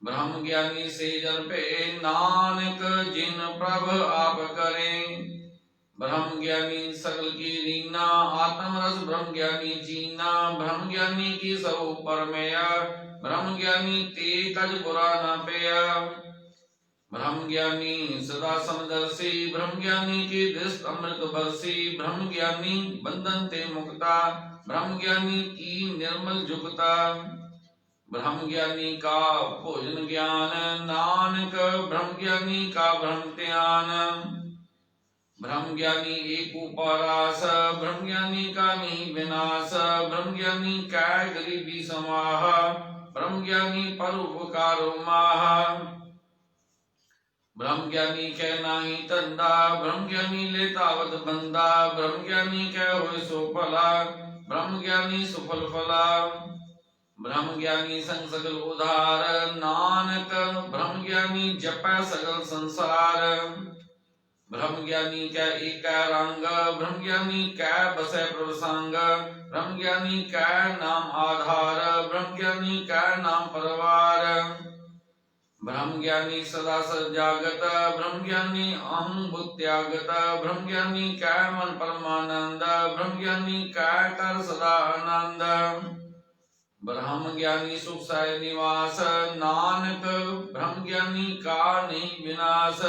ब्रह्म ज्ञानी से जन पे, नानक जिन प्रभ आप करे। ब्रह्म ज्ञानी सकल की रीना, आत्म रस ब्रह्म ज्ञानी जीना। ब्रह्म ज्ञानी की सब ऊपर मेया, ब्रह्म ज्ञानी ते कज बुरा न पेया। ब्रह्म ज्ञानी सदा समदर्शी, ब्रह्म ज्ञानी की दृष्ट अमृत बरसी। ब्रह्म ज्ञानी बंधन ते मुक्ता, ब्रह्म ज्ञानी की निर्मल जुगता। ब्रह्म ज्ञानी का भोजन ज्ञान, नानक ब्रह्म ज्ञानी का ब्रह्म ध्यान। ब्रह्म ज्ञानी एक उपरास, ब्रह्म ज्ञानी का नहीं विनाश। ब्रह्म ज्ञानी कै गरीबी समाह, ब्रह्म ज्ञानी पर उपकार माह। ब्रह्म ज्ञानी कै नाही धंधा, ब्रह्म ज्ञानी लेतावत बंदा। ब्रह्म ज्ञानी कै होय सो भला, ब्रह्म ज्ञानी सुफल फला। ब्रह्म ज्ञानी संग सगल उधार, नानक ब्रह्म ज्ञानी जपै सगल संसार। ब्रह्म ज्ञानी कै एक रंग, ब्रह्म ज्ञानी कै बसै प्रभ संग। ब्रह्म ज्ञानी कै नाम आधार, ब्रह्म ज्ञानी कै नाम परवार। ब्रह्म ज्ञानी सदा सजागत, ब्रह्म ज्ञानी अहं बुत्यागत, ब्रह्म ज्ञानी कै मन परमानंद, ब्रह्म ज्ञानी कै कर सदा आनंद। ब्रह्म ज्ञानी सुख साय निवास, नानक ब्रह्म ज्ञानी का नहीं विनाश।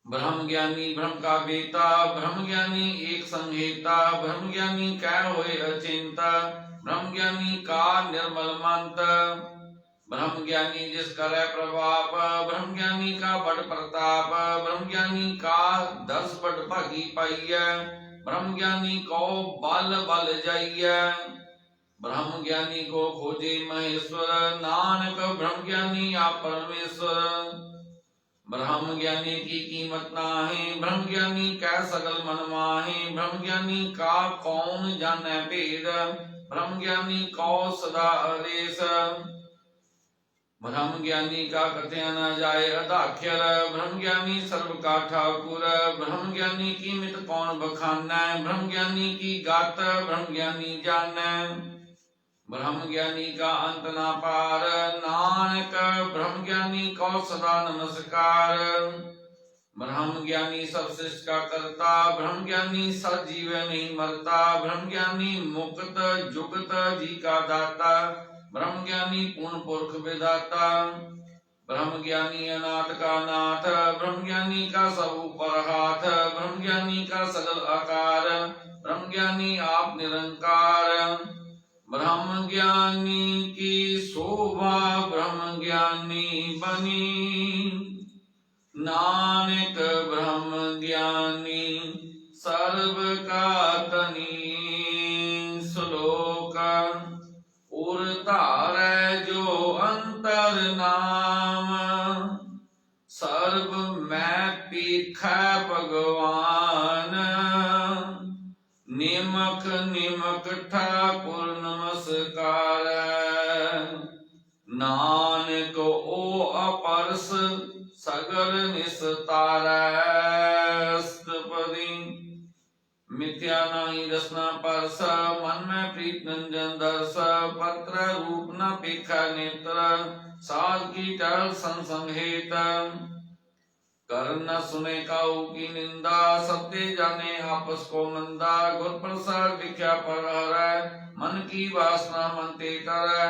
ब्रह्म ज्ञानी ब्रह्म का बेता, ब्रह्म ज्ञानी एक संहेता, ब्रह्म ज्ञानी कै होए अचिंता, ब्रह्म ज्ञानी का निर्मल मंत। ब्रह्म ज्ञानी जिस करे प्रभाप, ब्रह्म ज्ञानी का बड़ प्रताप, ब्रह्म ज्ञानी का दस बड़ भागी पाइय, ब्रह्म ज्ञानी को बल बल जाइय। ब्रह्म ज्ञानी को खोजे महेश्वर, नानक ब्रह्म ज्ञानी आप परमेश्वर। ब्रह्म ज्ञानी की कीमत नाहीं, ब्रह्म ज्ञानी कै सगल मन माहीं, ब्रह्म ज्ञानी का कौन जाने भेद, ब्रह्म ज्ञानी को सदा आदेश। ब्रह्म ज्ञानी का कथया न जाए अदाख्यर, ब्रह्म ज्ञानी सर्व का ठाकुर, ब्रह्म ज्ञानी की मित कौन बखानै, ब्रह्म ज्ञानी की गात ब्रह्म ज्ञानी जानै। ब्रह्म ज्ञानी का अंत ना पार, नानक ब्रह्म ज्ञानी को सदा नमस्कार। ब्रह्म ज्ञानी सब सृष्टि का करता, ब्रह्म ज्ञानी सजीव नहीं मरता, ब्रह्म ज्ञानी मुक्त जुगत जी का दाता, ब्रह्म ज्ञानी पूर्ण पुरख विदाता। ब्रह्म ज्ञानी अनाथ का नाथ, ब्रह्म ज्ञानी का सब ऊपर हाथ, ब्रह्म ज्ञानी का सगल आकार, ब्रह्म ज्ञानी आप निरंकार। ब्रह्म ज्ञानी की शोभा ब्रह्म ज्ञानी बनी, नानक ब्रह्म ज्ञानी सर्व का तनी। श्लोक उर धारै जो अंतर नाम, सर्व मैं पीखै भगवान, निमक निमक ठाकुर नमस्कार। नानक ओ अपरस सगल निस्तारै। अष्टपदी मिथ्या नाही रसना परस, मन में प्रीत नंजन दर्श, पत्र रूप न पेखा नेत्र, साध की टहल संसंग हेत। कर न सुने काऊ की निंदा, सत्य जाने आपस को मंदा, गुर प्रसाद विख्या पर हरै, मन की वासना मन ते तरै।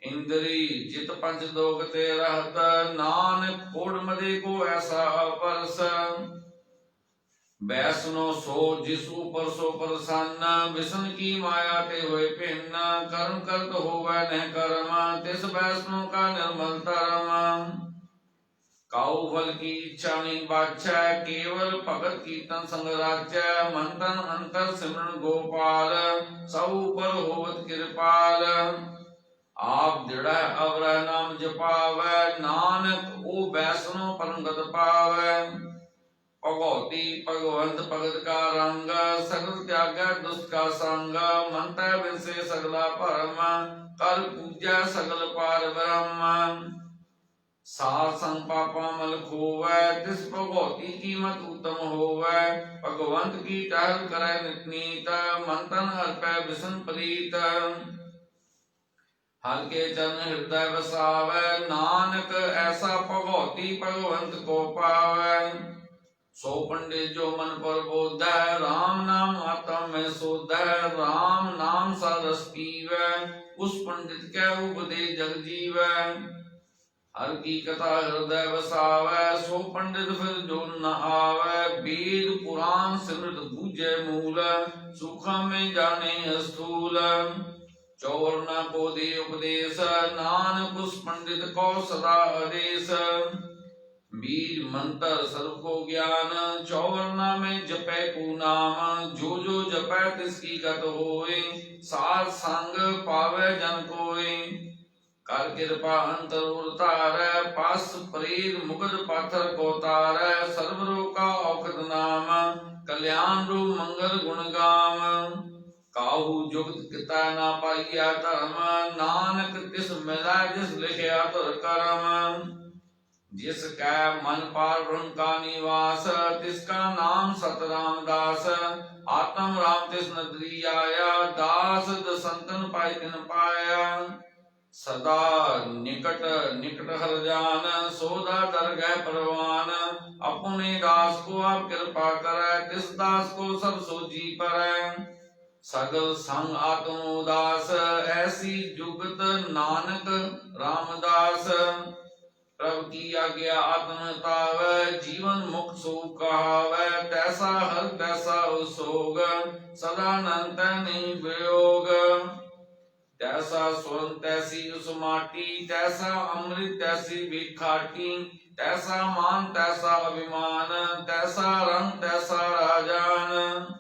इंद्री जित पंच दोग ते रहत, नानक कोड मदे को ऐसा अपरस। बैसनो सो जिस ऊपर सो प्रसन्न, विष्णु की माया ते होए भिन्न, कर्म करत होवै नह कर्म, तिस बैसनो का निर्मल धर्म। काऊ फल की इच्छा नहीं बाछै, केवल भगत कीर्तन संग राजै, मन तन अंतर सिमरन गोपाल, सब ऊपर होवत कृपाल। आप दृढ़ अवरह नाम जपावै, नानक ओ बैसनो परमगत पावै। भगवती भगवंत भगत का रंग, सगल त्यागै दुष्ट का संग, मन तै बिनसे सगला भरम, कर पूजै सगल पार ब्रह्म। सार संग पापा मल खोवै, तिस भगवती कीमत उत्तम होवै, भगवंत की टहल करै नित नीत, मन तन अर्पै विष्णु प्रीत। हर के चरण हृदय बसावै, नानक ऐसा भगवती भगवंत को पावै। सो पंडित जो मन पर बोधै, राम नाम आत्मा में सोधै, राम नाम सा रस पीवै, उस पंडित कै उपदेश जग जीवै। हर की कथा हृदय बसावै, सो पंडित फिर जो न आवै, वेद पुराण सिमृत बूझे मूल, सूक्ष्म में जाने स्थूल। चौर न को दे उपदेश, नानक उस पंडित को सदा आदेश। वीर मंत्र सर्व को ज्ञान, चौवर्णा में जपै को नाम, जो जो जपै तिसकी गत होए, साध संग पावै जन कोय। कर कृपा अंतर उतारै, पास प्रेर मुगद पाथर को तारै, सर्व रोग का औखद नाम, कल्याण रूप मंगल गुण गाम। काहू जुगत किता ना पाइया धर्म, नानक तिस मिलै जिस लिखिया तुर करम। जिस कै मन पार ब्रह्म का निवास, तिसका नाम सतराम दास। आत्म राम तिस नदरी आया, दास दसंतन पाई तिन पाया। सदा निकट निकट हर जान, सोधा दरगह परवान। अपने दास को आप कृपा करे, तिस दास को सब सोची परै। सगल संग आत्म उदास, ऐसी जुगत नानक रामदास। प्रभु की आज्ञा आत्म तावै, जीवन मुक्त सो कहावै। तैसा हर तैसा उसोग, सदा अनंत नहीं वियोग। तैसा स्वर्ण तैसी उस माटी, तैसा अमृत तैसी भी खाटी। तैसा मान तैसा अभिमान, तैसा रंग तैसा राजान।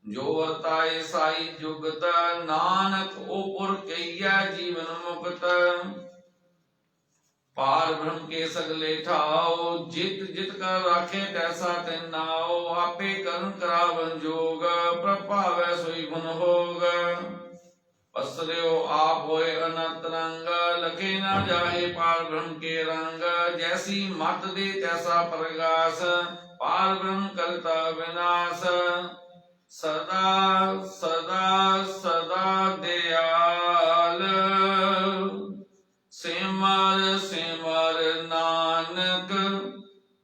जो वर्ताए साई जुगत, नानक ओपुर कहिया जीवन मुक्त। पार ब्रह्म के सगले ठाओ, जित जित कर राखे तैसा तिन नाओ। आपे कर्म करावन जोग, प्रभावै सोई गुण होग। पसर्यो आप होए अनंत रंग, लखे न जाहे पार ब्रह्म के रंग। जैसी मत दे तैसा प्रगास, पार ब्रह्म करता विनाश। सदा सदा सदा दयाल, सिमर सिमर नानक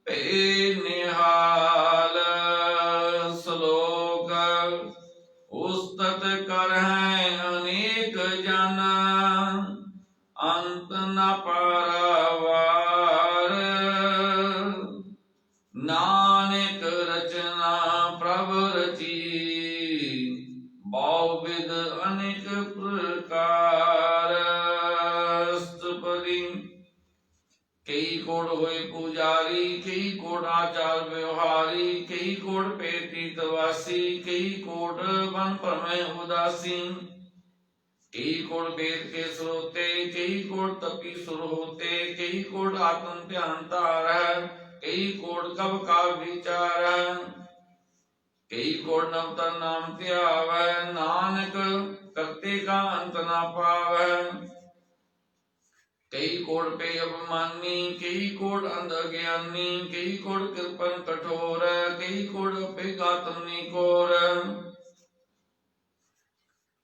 पे निहाल। श्लोक उस्तत करहैं अनेक जन, अंत न पारावार। नानक रचना प्रभु रची, बहुविध अनेक प्रकार। स्तुपदी कई कोड होए पुजारी, कई कोड आचार व्यवहारी। कई कोड पेटी तवासी, कई कोड वन परमय उदासी। कई कोड वेद के श्रोते, कई कोड तपी सुर होते। कई कोड आत्म ध्यान तार, कई कोड कब काल विचार। कई कोड नवतर नाम त्यावै, नानक करते का अंत ना पावै। कई कोड पे अभिमानी, कई कोड अंध ज्ञानी। कई कोड कृपन कठोर, कई कोड पे गातम निकोर।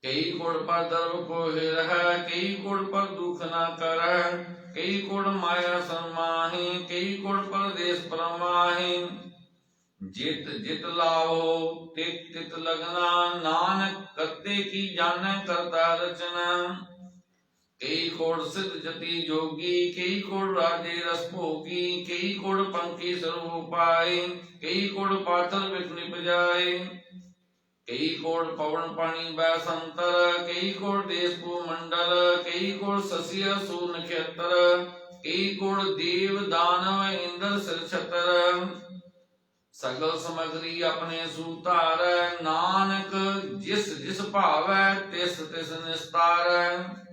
कई कोड पर गर्व को हिर है, कई कोड पर दुख न कर। कई कोड माया समाही, कई कोड पर देश परमाही। जित जित लाभो तित तित लगना, नानक करते की जाने करता रचना। कई कोड सिद्ध जति जोगी, कई कोड राजे रस भोगी। कई कोड पंखी सर्व पाए, कई कोड पाथर विघ्न निपजाए। कई कोड पवन पानी बैसंतर, कई कोड देश भूमंडल। कई कोड शशि सूर्य नक्षत्र, कई कोड देव दानव इंद्र सिर छतर। सगल समग्री अपने सूतार, नानक जिस जिस भावै तिस तिस निस्तार।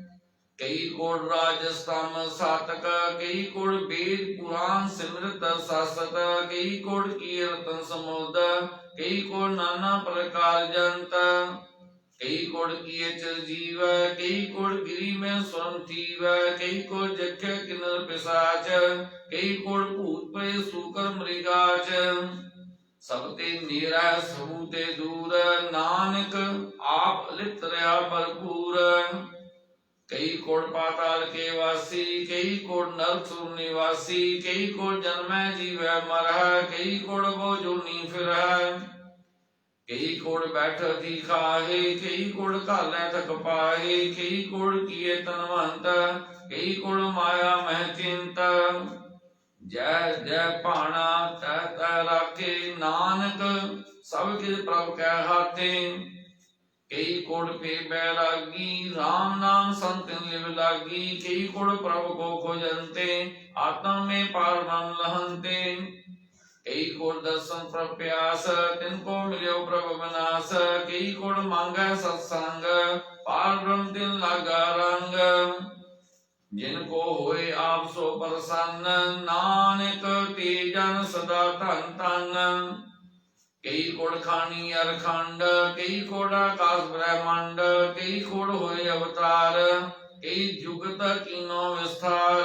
कई कोड राजस्तम सातक, कई कोड वेद पुराण सिमृत शासक। कई कोड कीर्तन समुद्र, कई कोड नाना प्रकार जंत। कई कोड किए चिरजीव, कई कोड गिरी में स्वयं थीव। कई कोड जख्य किन्नर पिशाच, कई कोड भूत प्रेत सूकर मृगाच। सबते नीरा सबूते दूर, नानक आप लिप्त रहा भरपूर। कई कोड पाताल के वासी, कई कोड नरक सुर निवासी। कई कोड जन्मै जीवै मरह, कई कोड वो जोनी फिरह। कई कोड बैठ थी खाहे, कई कोड घालै थक पाहे। कई कोड किए तनवंत, कई कोड माया मह चिंत। जय जय भाना तै तै राखे, नानक सब किस प्रभ कै हाथे। कई कोड पे बैरागी, राम नाम संतन लिव लागी। कई कोड प्रभु को खोजंते, आत्म में पार ब्रह्म लहंते। कई कोड दर्शन प्रप्यास, तिनको मिल्यो प्रभु विनाश। कई कोड मांगै सत्संग, पार ब्रह्म दिन लागा रंग। जिनको होए आप सो प्रसन्न, नानक ते जन सदा धन धन। कई कोड खानी अरखंड, कई कोड आकाश ब्रह्मांड। कई कोड होए अवतार, कई जुगत कीनो विस्तार।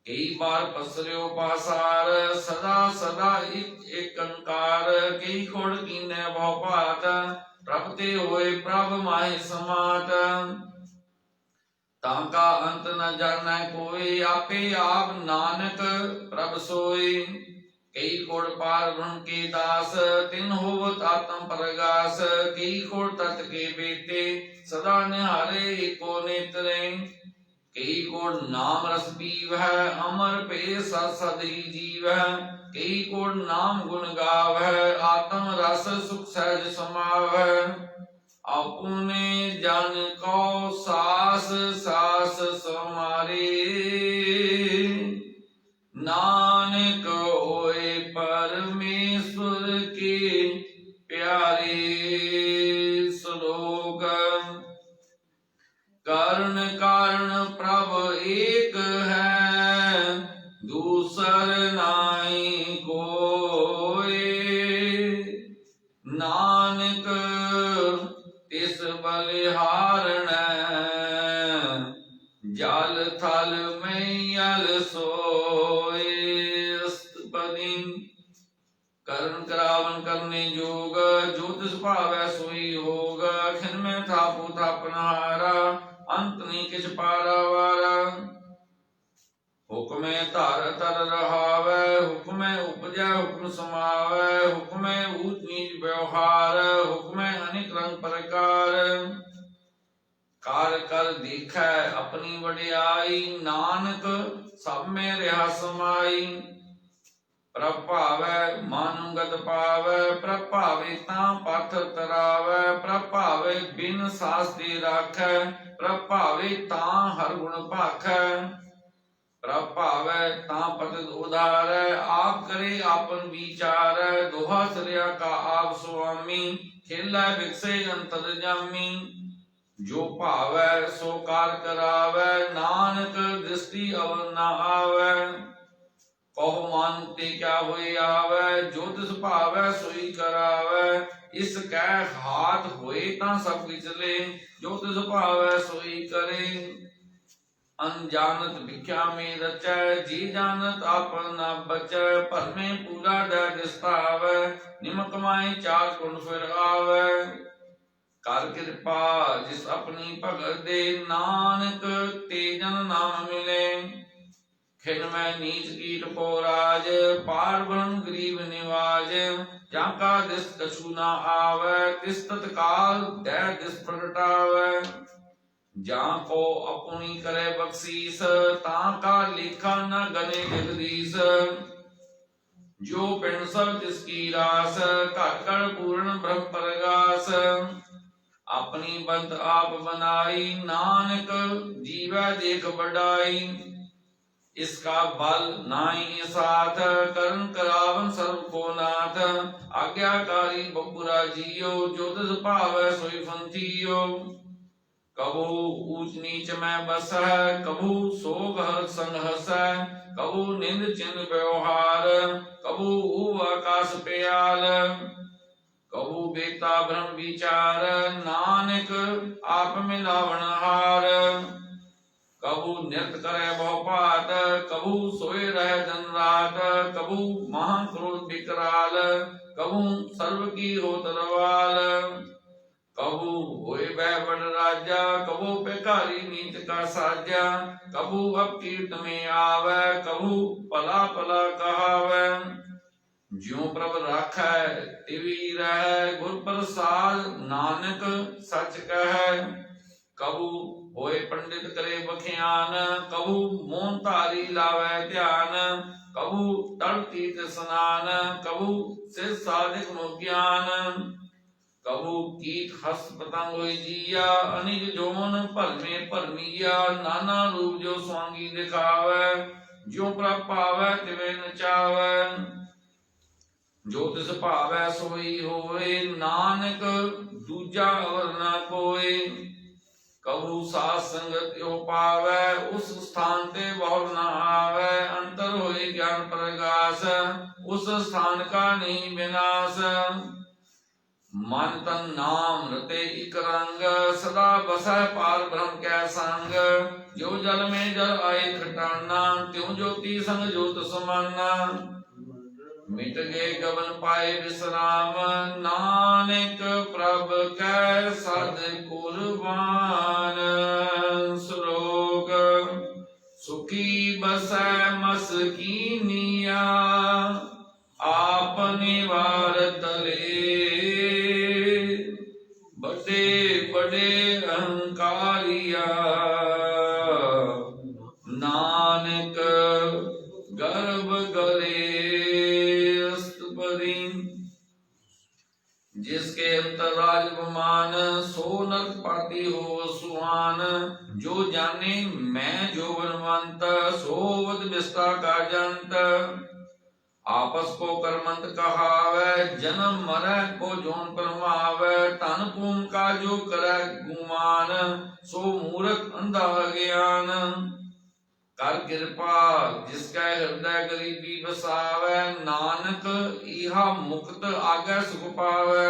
कई बार पसर्यो पासार, सदा सदा एक अंकार। कई कोड कीने भवपात, प्रभ ते होए प्रभ माहि समात। ताका अंत न जानै कोई, आपे आप नानक प्रभ सोई। कई कोड़ पार ब्रह्म के दास, तिन होवत आत्म परगास। कई कोड़ तत् के बेटे, सदा निहारे एको नेत्रे। कई कोड़ नाम रस पीवह, अमर पे सद सद ही जीवह। कई कोड़ नाम गुण गावह, आत्म रस सुख सहज समावह। अपने जन को सास सास समारे, नानक होए परमेश्वर के प्यारे। श्लोक कर्ण कारण प्रभ एक है, दूसर नाई कोय। नानक तिस बलिहारण, जल थल मैयल सोए। अष्टपदी करण करावन करने जोग, जो तिस भावै सोई होग। खिन में थापु थापनहारा, अंत नहीं किछ पारावारा। हुक्मे धर तर रहावै, हुक्मे उपजै हुक्म समावै। हुक्मे ऊच नीच व्यवहार, हुक्मे अनेक रंग प्रकार। कार कर देखै अपनी वडियाई, नानक सब में रहा समाई। प्रभ भावै मानु गत पावै, प्रभ भावे तां पाथर तरावै। प्रभ भावे बिन सास्ते राखै, प्रभ भावे तां हर गुण भाखै। प्रभ भावै तां पतित उधारै, आप करे आपन विचारै। दोहा सिरया का आप स्वामी, खेलै बिकसे अंतरजामी। जो भावै सो कार करावै, नानक दृष्टि अवर न आवै। कहो मान ते क्या होए आवै, जो तिस भावै सोई करावै। इस कह हाथ होए तां सब विचले, जो तिस भावै सोई करे। अनजानत भिख्या में रचै, जी जानत आपन न बचै। भरमे पूरा दै दिस्तावै, निमक माए चार कुंड फिर आवै। कर कृपा जिस अपनी भगत दे, नानक ते जन नाम मिले। खिन में नीच कीट को राज, पार ब्रह्म गरीब निवाज। जाका दिस कछु न आवै, तिस तत्काल दै दिस प्रगटावै। जाको अपनी करे बख्शीस, ताका लेखा न गने जगदीश। जो पिंड सब तिसकी रास, घट घट पूर्ण ब्रह्म प्रगास। अपनी बंद आप बनाई, नानक जीवै देख बढ़ाई। इसका बल नाई साथ, करण करावन सर्व को नाथ। आज्ञाकारी बपुरा जियो, जो तिस भावै सोई फंथियो। कबू ऊंच नीच में बसै, कबू सोग हर संग हसै। कबू निंद चिंद व्यवहार, कबू ऊब आकाश प्याल। कबू बेता ब्रह्म विचार, नानक आप मिलावन हार। कबू नृत्य करे बहु पात, कबू सोए रह दिन रात। कबू महाक्रोध विकराल, कबू सर्व की होत रवाल। कबू होए वह बड़ राजा, कबू भिखारी नीच का साजा। कबू अपकीर्त में आवै, कबू भला भला कहावै। ज्यों प्रभ राखै तिवी रहै, गुर प्रसाद नानक सच कहै। कबू होए पंडित करे बख्यान, कबू मोन धारी लावै ध्यान। कबू तड़ तीर्थ स्नान, कबू सिर साधिक मुख ज्ञान। कबू कीट हस पतंग होई जिया, अनिज जोन भरमे भरमिया। नाना रूप जो स्वांगी दिखावै, ज्यों प्रभ पावै तिवें नचावै। जो तिस भावै सोई होए, नानक दूजा अवर न कोय। कबू साथ संगत यो पावै, उस स्थान ते बहुर न आवै। अंतर होए ज्ञान प्रगास, उस स्थान का नहीं विनाश। मन तन नाम रते इक रंग, सदा बसै पार ब्रह्म कै संग। जो जल में जल आए खटाना, त्यों ज्योति संग ज्योत समाना। मिट गए गगन पाए विश्राम, नानक प्रभ कै सद कुर्बान। श्लोक सुखी बसै मस्कीनिया आप निवार तरे बड़े बड़े अहंकारिया नानक गर्भ गले अस्तपदी जिसके अंतराज गुमान सो नरक पाती हो सुहान जो जाने मैं जो बनवंत सो वद विस्ता का जंत आपस को करमंत कहावे जन्म मरै को जोन परमावे तन पूम का जो करे गुमान सो मूर्ख अंधा ज्ञान कर कृपा जिसका हृदय गरीबी बसावे नानक इहा मुक्त आगे सुख पावे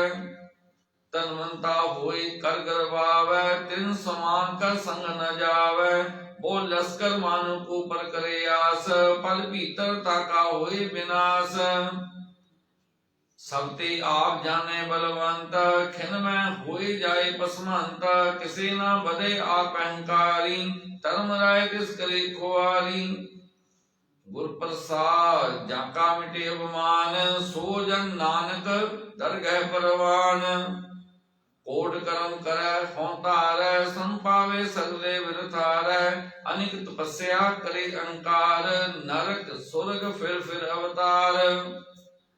तनवंता होई कर गर्वावे तिन समान कर संग न जावे वो लश्कर मानु को पर करे आस पल भीतर ताका होई विनाश सबते आप जाने बलवंत खिन में होई जाए पसमंत किसे ना बदे आप अहंकारी धर्म राय किस करे खुआरी गुर प्रसाद जाका मिटे अभिमान सो जन नानक दरगह परवान कोट कर्म करे होतारे संपावे सगले विरथारे अनिक तपस्या करे अहंकार नरक स्वर्ग फिर अवतार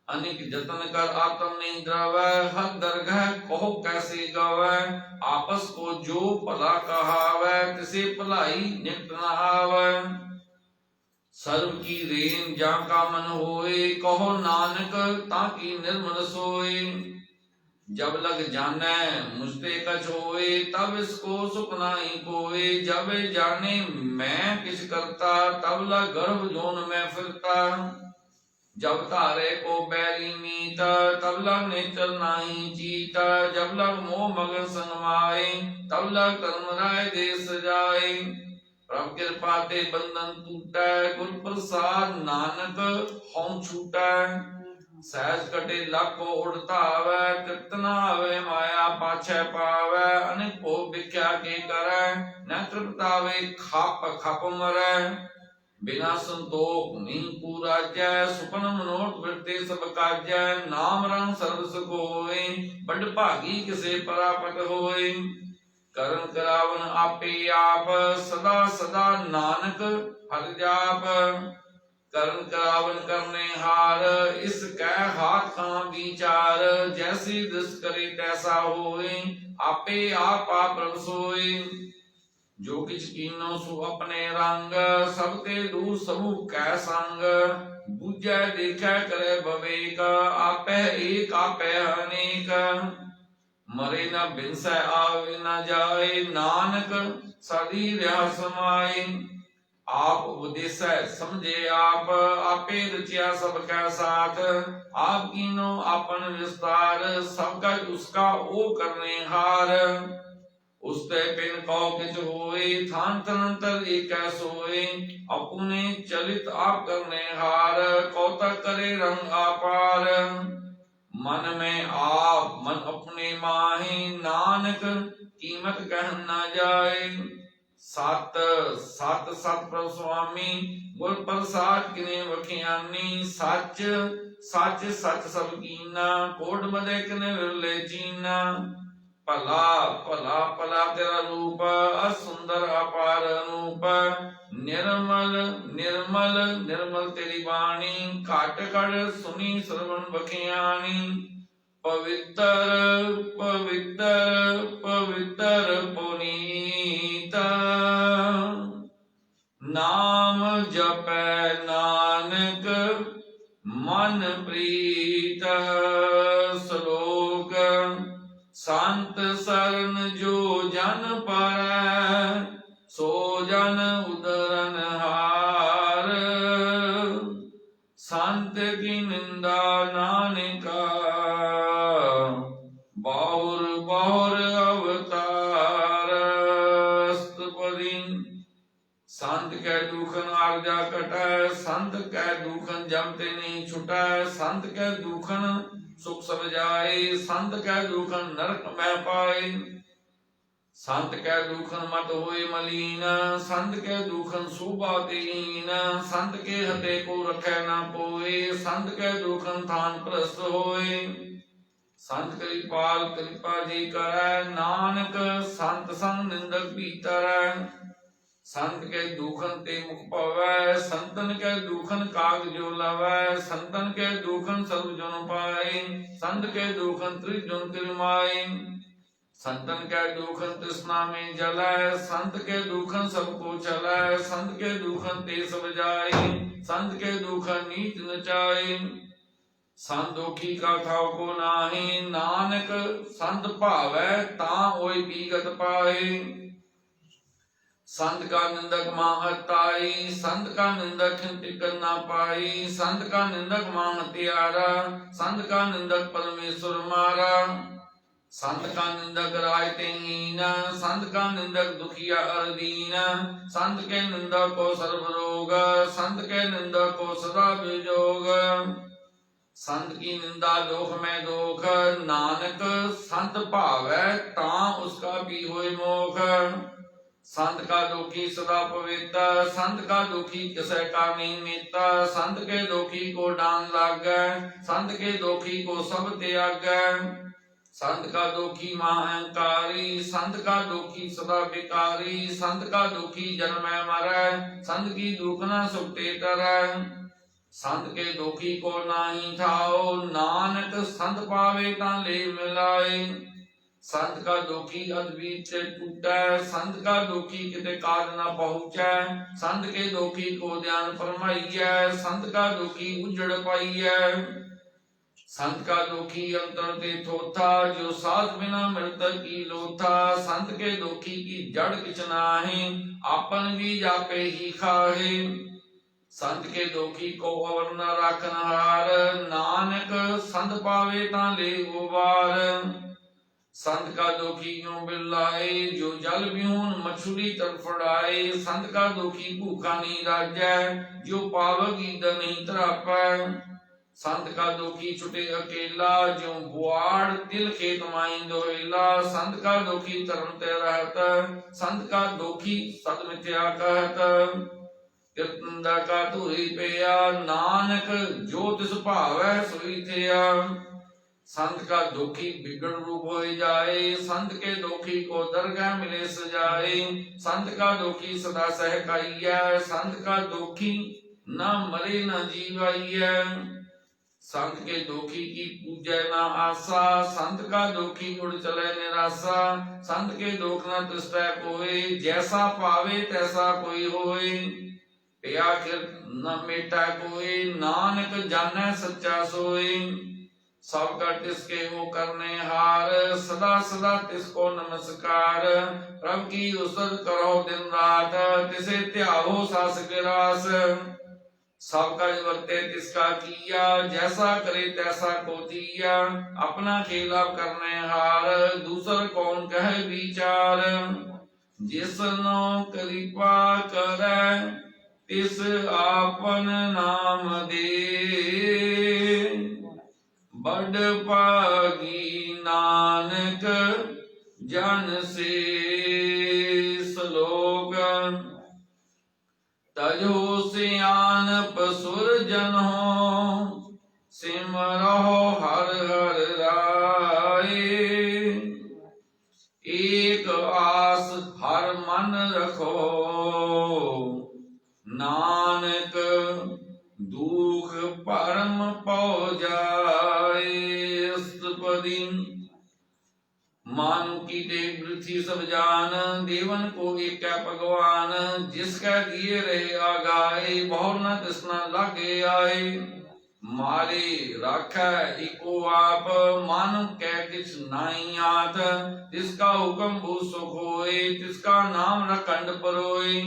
अनिक जतन कर आत्म नहीं द्रवै हर दरगह कहो कैसे गवै आपस को जो भला कहावै तिसे भलाई निकट न आवै सर्व की रेन जा का मन होए कहो नानक ताकि निर्मल सोए जब लग जाने मुझते कछ होए तब इसको सुख नाही कोए जब जाने मैं किछ करता तब लग गर्भ जोन में फिरता जब तारे को बैरी मीता तब लग नेचर नाही जीता जब लग मोह मगन संगमाए तब लग कर्म राय देश जाए प्रभ कृपा ते बंधन टूटा गुर प्रसाद नानक हम छूटा सहज कटे लाखो उड़ता आवे कितना आवे माया पाछे पावे अनेक को भिख्या के करे न तृप्तावे खाप खाप मरे बिना संतोख नहीं पूरा जय सुपन मनोट वृत्ति सब काजय नाम रंग सर्व सुख होए बड़ भागी किसे परापत होए करन करावन आपे आप सदा सदा नानक हर जाप करन करावन करने हार इस कह हाथ का विचार जैसी दृष्ट करे तैसा होए आपे आप प्रभ सोए जो किछ कीनो सो अपने रंग सबते दूर समूह कै संग बुझै देखै करे बवेक आपे एक आपे अनेक मरे न बिनसै आवे न जाए नानक सदी रह समाए आप उपदेसै समझे आप आपे रचिया सबका साथ आप कीनो अपन विस्तार सबका उसका ओ करने हार उसते पिन कौ किच होए थान तनंतर एक सोए अपने चलित आप करने हार कौतक करे रंग अपार मन में आप मन अपने माहे नानक कीमत कह न जाए सत सत सत प्रभु स्वामी गुर प्रसाद किने वखियानी सच सच सच सब कीना कोट मदे किने विरले जीना भला भला भला तेरा रूप असुंदर अपार रूप निर्मल निर्मल निर्मल तेरी वाणी घट घट सुनी श्रवण बखियानी पवित्र पवित्र पवित्र पुनीत नाम जपै नानक मन प्रीत श्लोक संत शरण जो जन पर सो जन उदरन हार संत की निंदा नानका बहुर बहुर अवतार अस्तपदी संत कै दुखन आरजा कटै संत कै दुखन जमते नहीं छुटै संत कै दुखन सुख सब जाए संत कै दुखन नरक में पाए संत कै दुखन मत होए मलीन, संत कै दुखन शोभा तेहीन, संत के हते को रखै न कोय, संत कै दुखन थान प्रस्त होए। संत कृपाल कृपा जी करੈ, नानक संत संग निंदक भीतरै। संत के दुखन ते मुख पवै, संतन के दुखन काग जो लवै, संतन के दुखन सर्व जन पाए, संत के दुखन त्रिजुन तिरमाए। संतन के दुखन तृष्णा में जलै, संत के दुखन सबको चलै, संत के दुखन ते सब जाए, संत के दुखन नीत नचाए। संत दुखी का खाओ को नाहि, नानक संत भावै तां होय बीगत पाए। संत का निंदक माहताई, संत का निंदक टिकन ना पाई, संत का निंदक मां हत्यारा, संत का निंदक परमेश्वर मारा। संत का निंदक राय तेहीन, संत का निंदक दुखिया अरदीन, संत के निंदक को सर्व रोग, संत के निंदक को सदा विजोग। संत की निंदा दोख में दोख, नानक संत भावै तां उसका भी होय मोख। संत का दुखी सदा पवित्र, संत का दुखी किसे का नहीं मिता, संत के दुखी को डांग लागै, संत के दुखी को सब त्यागै। संत का दुखी महाअहंकारी, संत का दुखी सदा विकारी, संत का दुखी जन्मै मरै, संत की दुख न सुखते तरै। संत के दुखी को नाही ठाओ, नानक संत पावे तां ले मिलाए। संत का दुखी अद्भुत से टूटै, संत का दुखी किते काज न पहुँचै, संत के दुखी को ध्यान फरमाइयै, संत का दुखी उजड़ पाइयै। संत का दुखी अंतर ते थोथा, जो साथ बिना मृतक की लोथा। संत के दुखी की जड़ किछ नाहि, आपन भी जापे ही खाहे। संत के दुखी को अवर न राखन हार, नानक संत पावे तां ले उबार। संत का दुखी यूं बिलाए, जो जल बिहून मछली तड़फड़ाए। संत का दुखी भूखा नहीं राजै, जो पावगी द नहीं तरापै। संत का दुखी छुटे अकेला, जो बुआड़ तिल खेत माई दोहेला। संत का दुखी तरन ते रहत, संत का दुखी सद मिथ्या कहत। किरतंदा का धूरी पिया, नानक जो तिस भावै सोई थिया। संत का दुखी बिगड़ रूप हो जाए, संत के दुखी को दरगाह मिले सजाए। संत का दुखी सदा सहकाइयै, संत का दुखी न मरे न जीवाइयै। संत के दुखी की पूजै न आशा, संत का दुखी उड़ चले निराशा। संत के दुख न तृष्टै कोय, जैसा पावे तैसा कोई होय। पिया किर न मेटा कोय, नानक जानै सच्चा सोय। सब कर तिसके वो करने हार, सदा सदा तिसको नमस्कार। प्रभु की उसद करो दिन रात, तिसे त्यागो सास गिरास। सब काज वर्ते तिसका किया, जैसा करे तैसा को दिया। अपना खेला करने हार, दूसर कौन कहे विचार। जिसनो कृपा करे, तिस आपन नाम दे। बड़ भागी नानक जन से सलोक। तजो सियानप सुर जन हो, सिमरहो हर हर राय। एक आस हर मन रखो, नानक दुख परम पौ जाए। अष्टपदी मानु की देव पृथ्वी सब जान, देवन को एक भगवान। जिसका दिए रहे आगाए, बहुर न तृष्णा लागे आए। मारे राखै इको आप, मानु कै किछ नाई आत। तिसका हुक्म भू सुख होए, तिसका नाम रखंड परोए।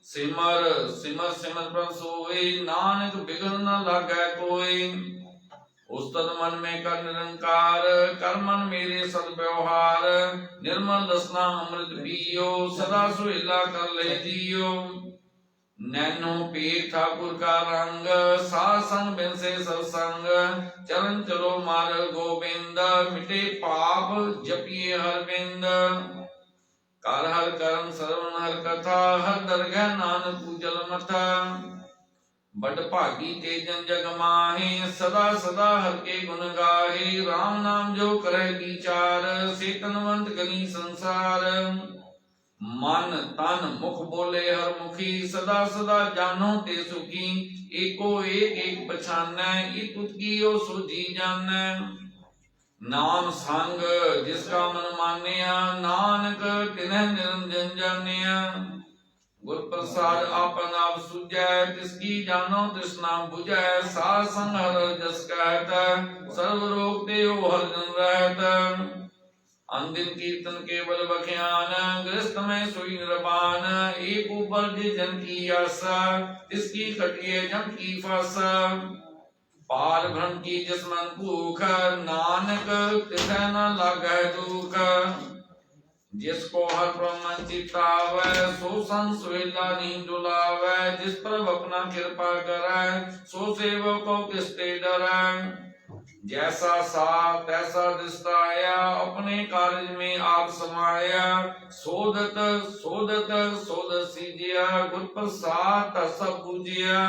सिमर सिमर सिमर पर सोए, नानक बिघन न लागै कोय। उस्तद मन में कर निरंकार, कर मन मेरे सद व्यवहार। निर्मल रसना अमृत पियो, सदा सुहेला कर ले जियो। नैनो पीर ठाकुर का रंग, साध संग बिन से सत्संग। चरण चलो मार्ग गोविंद, मिटे पाप जपिए हर बिंद। ਕਰ ਹਰ ਕਰਮ ਸਰਵਨ ਹਰ ਕਥਾ ਹਰ ਦਰਗਹਿ ਨਾਨਕ ਪੂਜਲ ਮਥਾ ਬੜ ਭਾਗੀ ਤੇ ਜਨ ਜਗ ਮਾਹੀ ਸਦਾ ਸਦਾ ਹਰ ਕੇ ਗੁਣ ਗਾਹੀ RAM ਨਾਮ ਜੋ ਕਰੈ ਵਿਚਾਰ ਸੇ ਤਨਵੰਤ ਗਨੀ ਸੰਸਾਰ ਮਨ ਤਨ ਮੁਖ ਬੋਲੇ ਹਰ ਮੁਖੀ ਸਦਾ ਸਦਾ ਜਾਨੋ ਤੇ ਸੁਖੀ ਏਕੋ ਏਕ ਏਕ ਪਛਾਨੈ ਇਕ ਤੁਤ ਕੀਓ ਸੋਜੀ ਜਾਣੈ ਨਾਮ ਸੰਗ ਜਿਸ ਕਾ ਮਨ ਮਾਨਿਆ ਨਾਨਕ ਤਿਨਹਿ ਨਿਰੰਜਨ ਜਾਣਿਆ ਗੁਰ ਪ੍ਰਸਾਦ ਆਪਨ ਆਪ ਸੁਝੈ ਤਿਸ ਕੀ ਜਾਨੋ ਤ੍ਰਿਸ਼ਨਾ 부ਝੈ ਸਾਧ ਸੰਗ ਹਰ ਜਸ ਕਹਿਤ ਸਰਬ ਰੋਗ ਤੇ ਉਹ ਹਰ ਜਨ ਰਹਿਤ ਅੰਦਿਨ ਕੀਰਤਨ ਕੇਵਲ ਬਖਿਆਨ ਗ੍ਰਸਤ ਮੈਂ ਸੋਈ ਨਿਰਵਾਨ ਏਕ ਉਪਰ ਜੇ ਜਨ ਕੀ ਆਸਾ ਤਿਸ ਕੀ ਖਟਿਏ ਜਮ ਕੀ ਫਾਸਾ ਪਾਲ ਭ੍ਰਮ की जिस मन भूख नानक तिसै न लागै दुख जिसको हर ब्रह्म चितावै सो संत सुहेला नींद डुलावै जिस पर अपना कृपा करै सो सेवको किस ते डरै जैसा सा तैसा दिसताया अपने कार्य में आप समाया सोदत सोदत सोदत सीजिया गुर प्रसाद तस सब पूजिया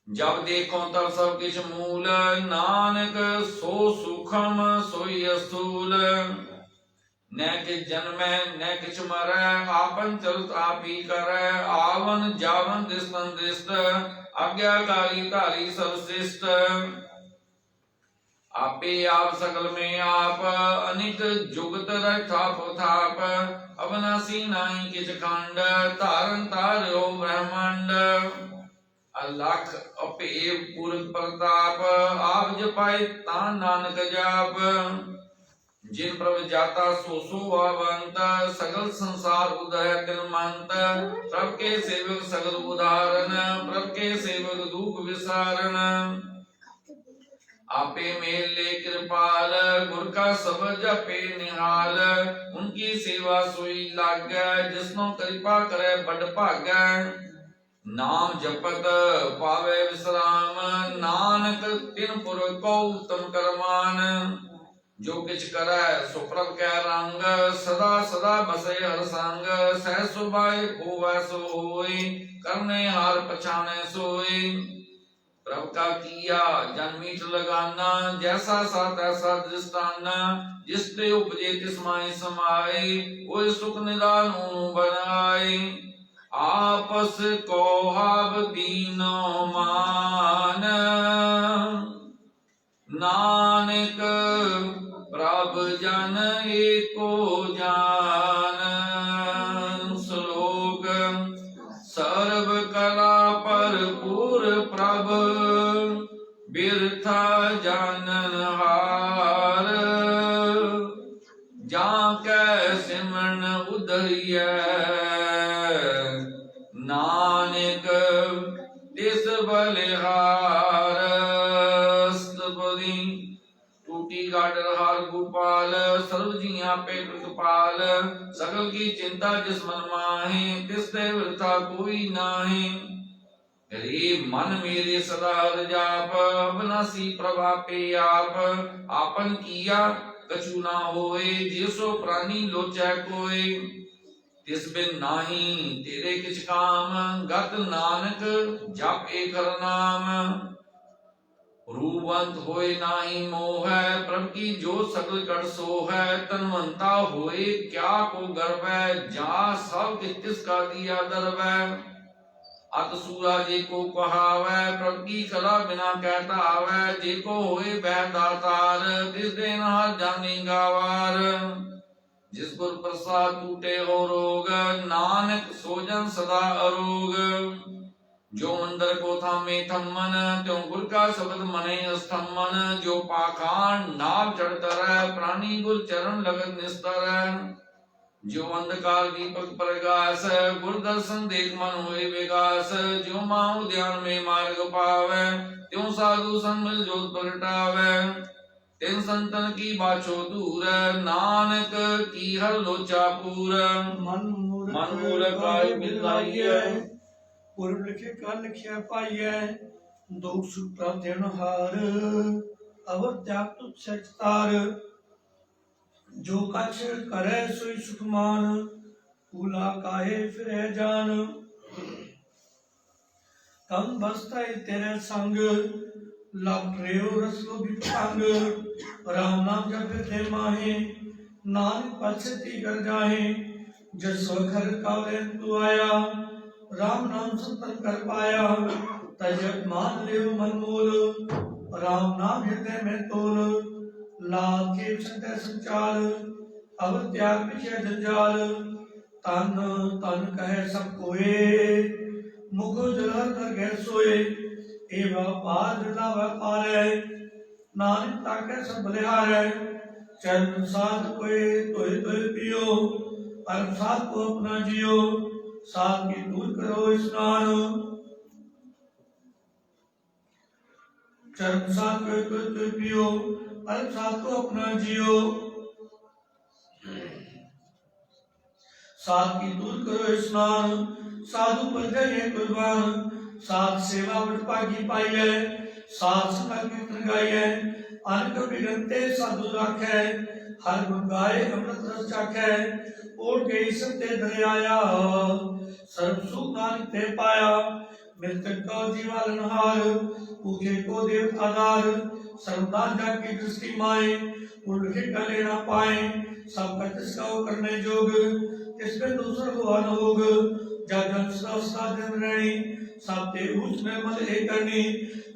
जब देखो तब सब किछ मूल नानक सो सुखम सोई अस्थूल न किछ जन्मै न किछ मरै आपन चलत आप ही करै आवन जावन दृष्टन दृष्ट आज्ञाकारी धारी सब श्रेष्ठ आपे आप सकल में आप अनित जुगत थाप थाप अविनाशी नाहि किछ खंड धारन तार्यो ब्रह्मांड अलख अपेव पूरन प्रताप आप जपाए ता नानक जाप जिन प्रभ जाता सो सो भावंत सगल संसार उदय तिलमंत प्रभ के सेवक सगल उदाहरण प्रभ के सेवक दुख विसारण आपे मेले कृपाल गुर का सब जपे निहाल उनकी सेवा सोई लागै जिसनो कृपा करे बड़ भागै नाम जपत पावे विश्राम नानक तिन पुर को उत्तम करमान जो किछ करै सो प्रभ कै रंग सदा सदा बसे हर संग सह सुभाए होवै सो होई करने हार पछाने सोई प्रभ का किया जन मीठ लगाना जैसा सा तैसा दृष्टाना जिस ते उपजे तिस माहि समाई ओय सुख निदान बनाई आपस को हाव दीनो मान नानक प्रभ जन एको जान श्लोक सर्व कला भरपूर प्रभ बिरथा जानन हार जाकै सिमरन उधरिय नानक तिस बलिहार स्तुति टूटी गाडर हार गोपाल सर्व जिया पे कृपाल सकल की चिंता जिस मन माहे तिस ते वृथा कोई नाहि रे मन मेरे सदा हर जाप अविनाशी प्रभापे आप आपन किया कछु ना होए जिसो प्राणी लोचै कोई तिस बिन नाही तेरे किछ काम गत नानक जप एक हर नाम रूपवंत होए नाही मोह प्रभ की जो सकल कट सो है तनवंता होए क्या को गर्व है जा सब किस का दिया दर्व है अत सूरा जे को कहावै प्रभ की कला बिना कहता आवे जे को होए वह दातार तिस दिन हर जाने गावार जिस गुर प्रसाद टूटे हो रोग नानक सोजन सदा अरोग जो मंदिर को थामे थमन त्यों गुर का शब्द मने स्तंभन जो पाखांड नाव चढ़ है प्राणी गुर चरण लगन निस्तर जो अंधकार दीपक प्रकाश गुर दर्शन देख मन हुए विकास जो माऊ ध्यान में मार्ग पावे त्यों साधु संग मिल जोत प्रगटावे तिन संतन की बाछो दूर नानक की हर लोचा पूर मन मूर्ख काय बिलाइए पूर्व लिखे कल लिखिया पाइए दुख सुख प्राप्त देन हार अवर त्याग तुझ सचतार जो कछ करे सोई सुखमान, भूला काहे फिरे जान। तम बसता तेरे संग, लग रेओ रसलो विपंग। राम नाम जपते माहे, नानक पछती कर जाहे। जस घर काले तू आया, राम नाम संतन कर पाया। तजत मान ले मन मोल, राम नाम हृदय में तोल। लाल के छंदे संचार, अब त्याग पिछे जंजाल। तन तन कहे सब कोए, मुख जलहर कर गए सोए। एवं पार बिरला व्यापार, नानक ताके सब बलिहार। चरण साध कोई तोय तोय पियो, परम साध को अपना जियो। साध की दूर करो स्नान, चरण साध कोई तोय तोय पियो, परम साध को अपना जियो। साध की दूर करो स्नान, साधु पर जाइए कुर्बान। साध सेवा वटपागी पाई है, साध संग कीर्तन गाई है। अनक बिगनते साधु राखे, हर गुण गाए अमृत रस चाखे। ओढ़ गई सत्य दरियाया, सर्व सुख नानक ते पाया। मृतक को जीवालनहार, भूखे को देव आधार। सर्वदा जाकी दृष्टि माए, उल्टे गले ना पाए। सब तिसका करने जोग, तिसमें दूसर हुआ न होग। जगन सस्ता दिन रही, सबते ऊंच में मल एक करनी।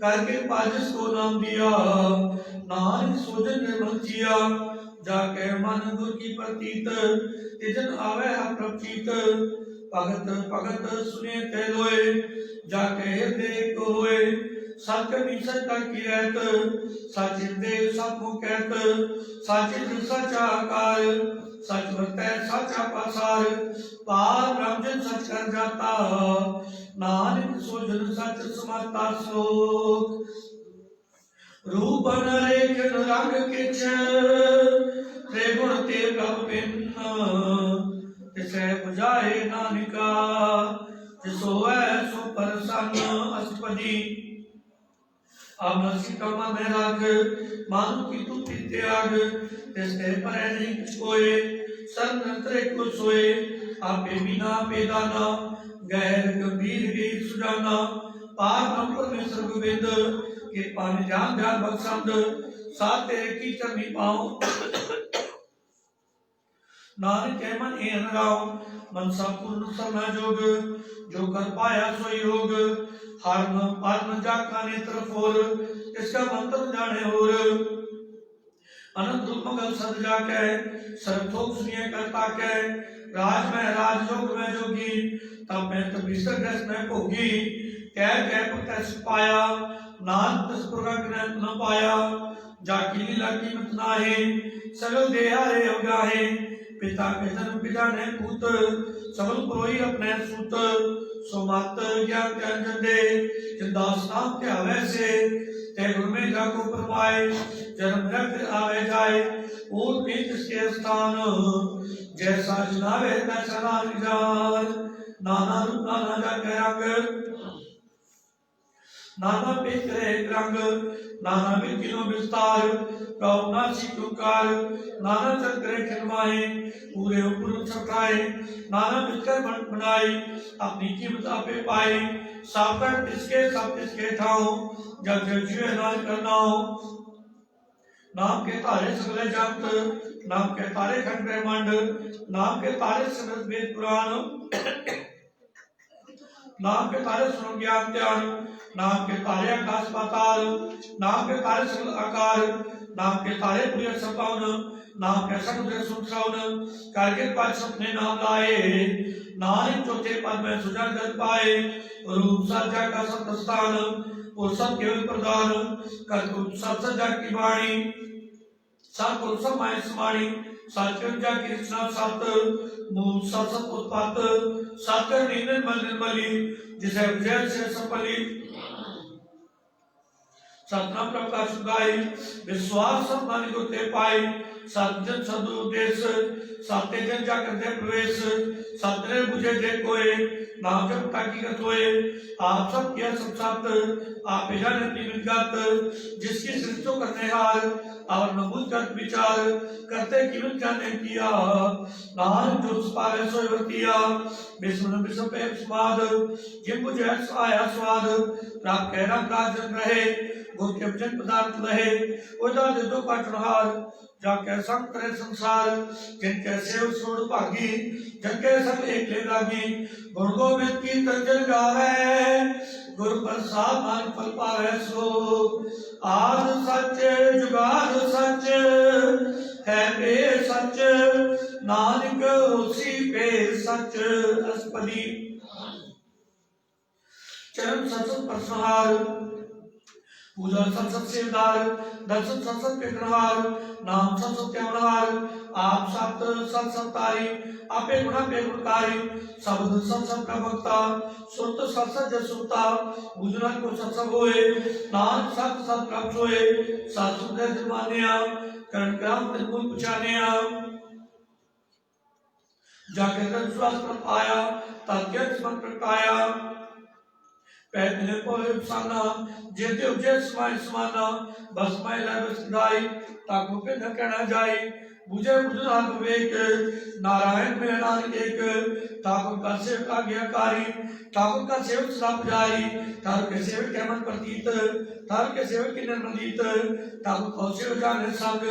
करके पाजस को नाम दिया, नानक सोजन निर्मल जिया। जाके मन गुर की प्रतीत, तिजन आवे है प्रचीत। भगत भगत सुने ते लोए, जाके हृदय को होए। सच निसच का की रहत, सच हृदय सब को कहत। सच सचा आकार, सच वर्तै सचा पसार। पार ब्रह्मजन सच कर जाता, नानक सोजन सच समाता। श्लोक रूप न रेख न रंग किछ, त्रिगुण ते प्रभ भिन्न। तिसै बुझाए नानिका, जिसो है सो प्रसन्न। अष्टपदी अब नसी कमा में राग, मानु की तू त्याग। तिसते पर नहीं कुछ कोय, सर्व नंतरे को सोए। आपे बिना बेदाना, गहर गंभीर गीत सुजाना। पार ब्रह्म परमेश्वर गोविंद, कृपा निजान ध्यान बख्शंद। साथ तेरे की चरनी पाऊं, नानक के मन एन राव। मन संपूर्ण समय जोग, जो कर पाया सोई योग। हरन हरन जाका नेत्र फोर, इसका मंत्र जाने और। अनंत रूप मगल सद जाके, सर्वथोक सुनिए करता के। राज में राज योग में जोगी, तब में तब विसर ग्रस में भोगी। कह कह प्रत्यक्ष पाया, नानक तस प्रगट न पाया। जाकी लीला कीमत नाहे, सगल देहा रे होगाहे। पिता के जन्म पिता ने पूत, सबल पुरोही अपने सूत। सो मत ज्ञान के अंजन दे, जिंदास नाम के हवे से। ते गुण में जाको परमाए, जन्म रक्त आवे जाए। और नीत के स्थान, जैसा जिनावे तैसा नाम जान। नाना रूप नाना जाके रंग, नाना पेतरे रंग। नाना विकिनो विस्तार, प्रभु नासी तुकार। नाना चक्रे खिलवाए, पूरे पूर्ण छकाए। नाना मिलकर मन बनाए, अपनी कीमत आपे पाए। साकर तिसके सब तिसके ठाओ, जग जग जीवे नाम करना हो। नाम के तारे सगले जगत, नाम के तारे खंड ब्रह्मांड। नाम के तारे समृत वेद पुराण, नाम के तारे सुनो ज्ञान ध्यान। नाम के तारे आकाश पाताल, नाम के तारे सगल आकार। नाम के तारे पुरिय सपावन, नाम के समुद्र सुनसावन। करके पांच सपने नाम लाए, नानक चौथे पद में सुजन कर पाए। रूप सज्जा का सत स्थान, और सब केवल प्रदान। कर सब सज्जा की वाणी, सब कुल सब माय समाणी। साचर्जा कृष्णा सत, मूल सत सत उत्पत्त। साकर निर्मल निर्मली, जिसे विजय से सफली। सतनाम प्रकाश गाय विश्वास सम्मान को ते पाई सतजन सदुदेश साते जन जा करते प्रवेश सतरे बुझे दे कोई नाम जब ताकि कत होए आप सब किया सब सत आप जाने तीन गत जिसकी सृष्टि करने हार और नबूत कर विचार करते किवन जाने किया नाम जो पावे सोय वर्तिया विष्णु पे स्वाद जिन मुझे आया स्वाद रात कहना राजन रहे गुरु के वचन पदार्थ रहे उदा दे दो पाटनहार जाके संग करे संसार जिनके सेव सोड़ भागी जिनके संग एक ले लागी गुरु गोविंद की तंजन गावे गुरु प्रसाद मान फल पावे सो आद सच जुगाद सच है बे सच नानक उसी पे सच अस्पदी चरण सत्संग प्रसहार पूजा संसद सेवदार दर्शन संसद के ग्रहार नाम संसद के अवहार आप सत सत सतारी आपे गुणा पे गुणकारी शब्द संसद का भक्ता सुरत सत्सत जसुता बुझना को सत्संग होए नाम सत सत प्राप्त होए सासुद जमानिया करण ग्राम त्रिभुवन पुछानिया जाके विश्वास पर पाया तात्या स्मरण प्रकाया पैदले पोहे साना जेते उजे समाय समाना बस माय लाबस दाई ताको पे न कहना जाए बुझे बुझना विवेक नारायण में नानक एक ताको का सेव का ज्ञाकारी ताको का सेव सदा पुजारी ताको के सेव के मन प्रतीत ताको के सेव की निर्मलित ताको को सेव जाने संग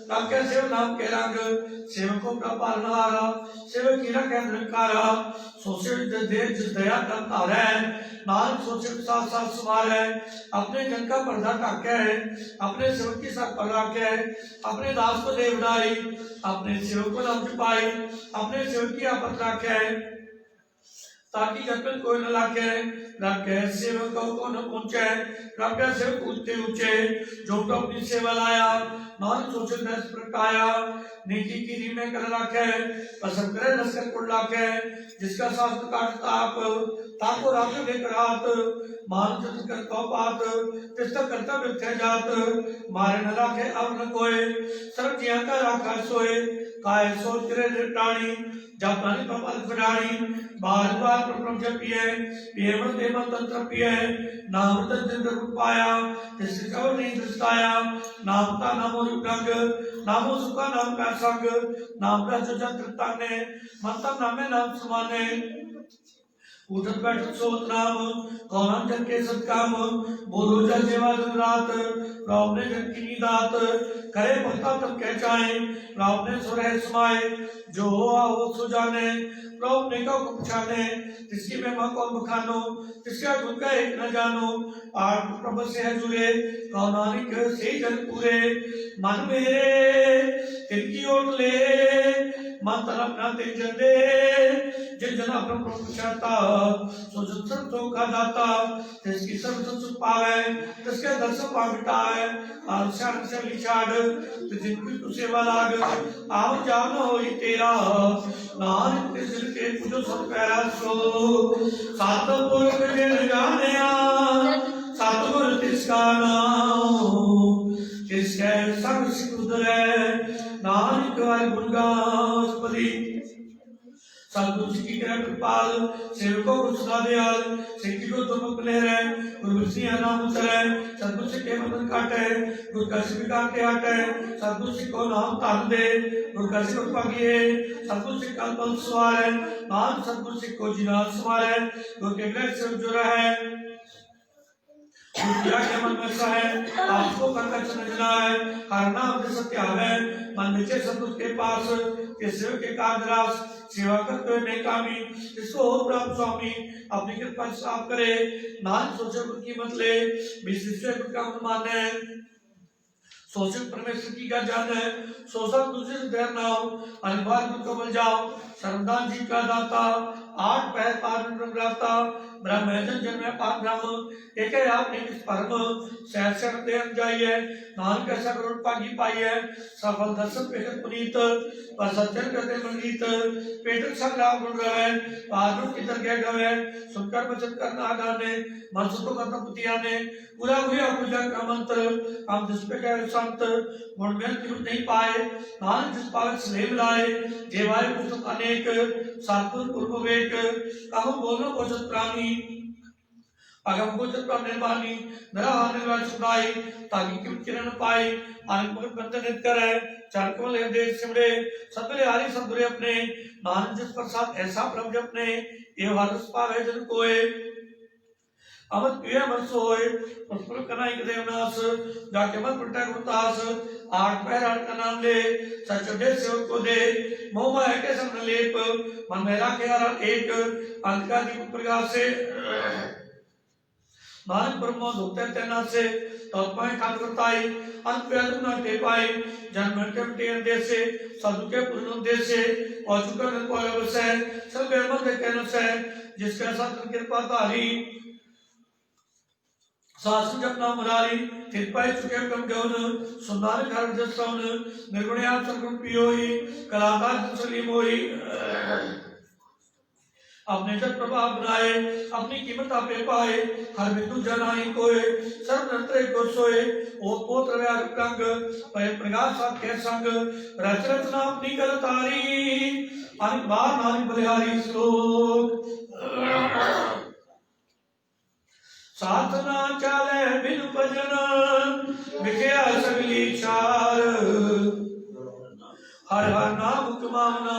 ताको के सेव नाम के रंग सेवकों का पालनहारा सेवक की रक्षा निरंकारा सोचे जिस दया करता है नानक सोचे साथ साथ समारे अपने जन का पर्दा ढाके है अपने सेवक की साथ पर रखे है अपने दास को देवदाई अपने सेवक को नाम छुपाई अपने सेवक की आपत रखे है ताकि जब तक कोई न लाके रखे सेवकों को न पहुंचे रखे सेवक ऊंचे ऊंचे जो तो अपनी सेवा लाया नानक सोचे दस प्रकाया नीति की री में कर रखे पसंद करे नस्कर को लाके जिसका शास्त्र काटता आप ताको रात लेकर हाथ मान जत कर को पात तिस्ता करता मिथ्या जात मारे न राखे अब न कोई सर्व जिया का राखा सोए काय सोच करे निटाणी जापानी पपल फडाणी बार बार प्रपंच पिए पिए मत देव तंत्र पिए नाम तंत्र पाया जिससे कवर नहीं दृष्टाया नाम का नामो युगंग नामो सुखा नाम का संग नाम का जो जंत्र ताने मंत्र नामे नाम समाने उठत बैठत सोत नाम कौन जन के सत्काम बोलो जल सेवा दिन रात राम ने जन की नींदात करे भक्ता तब कह चाहे राम ने सुरह समाए जो आओ सो जाने राम ने का पहचाने जिसकी महिमा कौन बखानो जिसका गुण का एक न जानो आठ प्रभ से है जुड़े कौन नानक से जन पूरे मन मेरे तिनकी ओर ले मन तन अपना तेजन दे जिन जन अपना प्रभु चाहता सो जन सब तो का दाता जिसकी सब सुख पावे जिसके दर्शन पाविता है और शान से लिछाड़ तो जिनकी तू सेवा लाग आओ जानो ही तेरा नानक तिस के पूजो सब पैरा सो सात पुरख जिन जानिया सतगुर तिसका नाम जिसके संग सिकुदरे नानक हरि गुण गास्पति सतगुरु जी की कृपा कृपाल सेवकों को सदा दयाल सिद्धि को तुम अपने रहे गुरु सिंह नाम उतरे सतगुरु से के मदन काटे गुरु का स्वीकार के हटे सतगुरु से को नाम तान दे गुरु का सिर पागिए सतगुरु से कल पल सवारे नाम सतगुरु से को जिनात सवारे गुरु के ग्रह से जुड़ा है दुनिया के मन में सहे आपको करकर समझना है हर नाम से सत्य है मन में सतगुरु के पास के सेव के काजरास सेवा करते हुए नेकामी इसको हो प्रभु स्वामी अपनी कृपा साफ करे नान सोचे उनकी मत ले विशिष्ट का माने सोचे परमेश्वर की का जान है सोचा दूसरे से डर ना हो अनिवार्य को कमल जाओ शरणदान जी का दाता आठ पैर पार ब्रह्मराता ब्रह्मजन जन्म पार ब्रह्म एक है आपने इस परम सहर सहर दे जाइए नानक ऐसा करोड़ पागी पाई है सफल दर्शन पेट पुनीत पर सज्जन करते मंगीत पेट संग्राम गुण रहे पार की तरह गवे सुनकर वचन करना गाने मन सुतो करता पुतिया ने पूरा हुआ पूजा का मंत्र हम जिस पे कह संत गुण में क्यों नहीं पाए नानक जिस पावे स्नेह लाए जेवाय पुस्तक अनेक सातपुर पूर्व वेक कहो बोलो वचन प्राणी अगम गोचर पर निर्माणी नरहाने वाला सुनाई ताकि किम किरण पाई आनंद मुक्त बंधनित करे चारकों ले देश सिमरे सतले हारी सतुरे अपने नानक जिस प्रसाद ऐसा प्रभु अपने ये वारस पावे जन कोय अमत प्रिय मन सोए पुष्पर कनाई के देवनास जाके मन पट्टा गुरतास आठ पैर आठ का नाम ले सचदे सेवक को दे मोह माया के संग लेप मन मेरा के हर एक अंधकार दीप प्रकाश से नानक ब्रह्म धोते तेना से तत्पाए खान करताई अंत पे अनुना ते पाई जन्म के टेन देसे साधु के पूर्ण देसे और चुका न कोई बसे सब बेमत के कहने से जिसके साथ कृपा तारी शासन जपना मुरारी तिरपाई चुके कम गौन सुंदर घर जसौन निर्गुण आप सर्वगुण पियोई कलाकार सलीम होई अपने जब प्रभाव बनाए अपनी कीमत आपे पाए हर बिंदु जनाई कोय सर्व नंत्रे को सोए ओ पोत्र व्याग कंग पय प्रकाश आप के संग रच रचना अपनी कर तारी अनिक बार नारी बलिहारी श्लोक साधना चाले बिन भजन विखया सगली चार हर हर नाम कमावना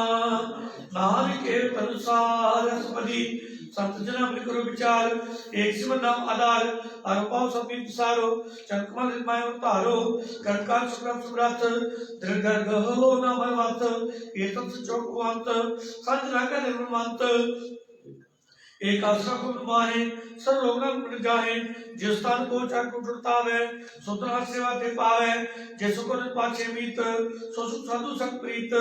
नानक के तनुसार रसपदी संत जना अपने करो विचार एक सिमर नाम आधार अरुपाव सभी सारो चंकमल निर्माय उतारो कर्णकार सुक्रम सुब्रत दृढ़ गहो नाम हरवत ये तत्व चौकवंत संजना का निर्मलवंत एक आसरा को माहे सब लोग न जाहे जिस स्थान को चार को जुड़तावे सुतरा सेवा दे पावे जैसो को न पाछे मीत सो सुख साधु संग प्रीत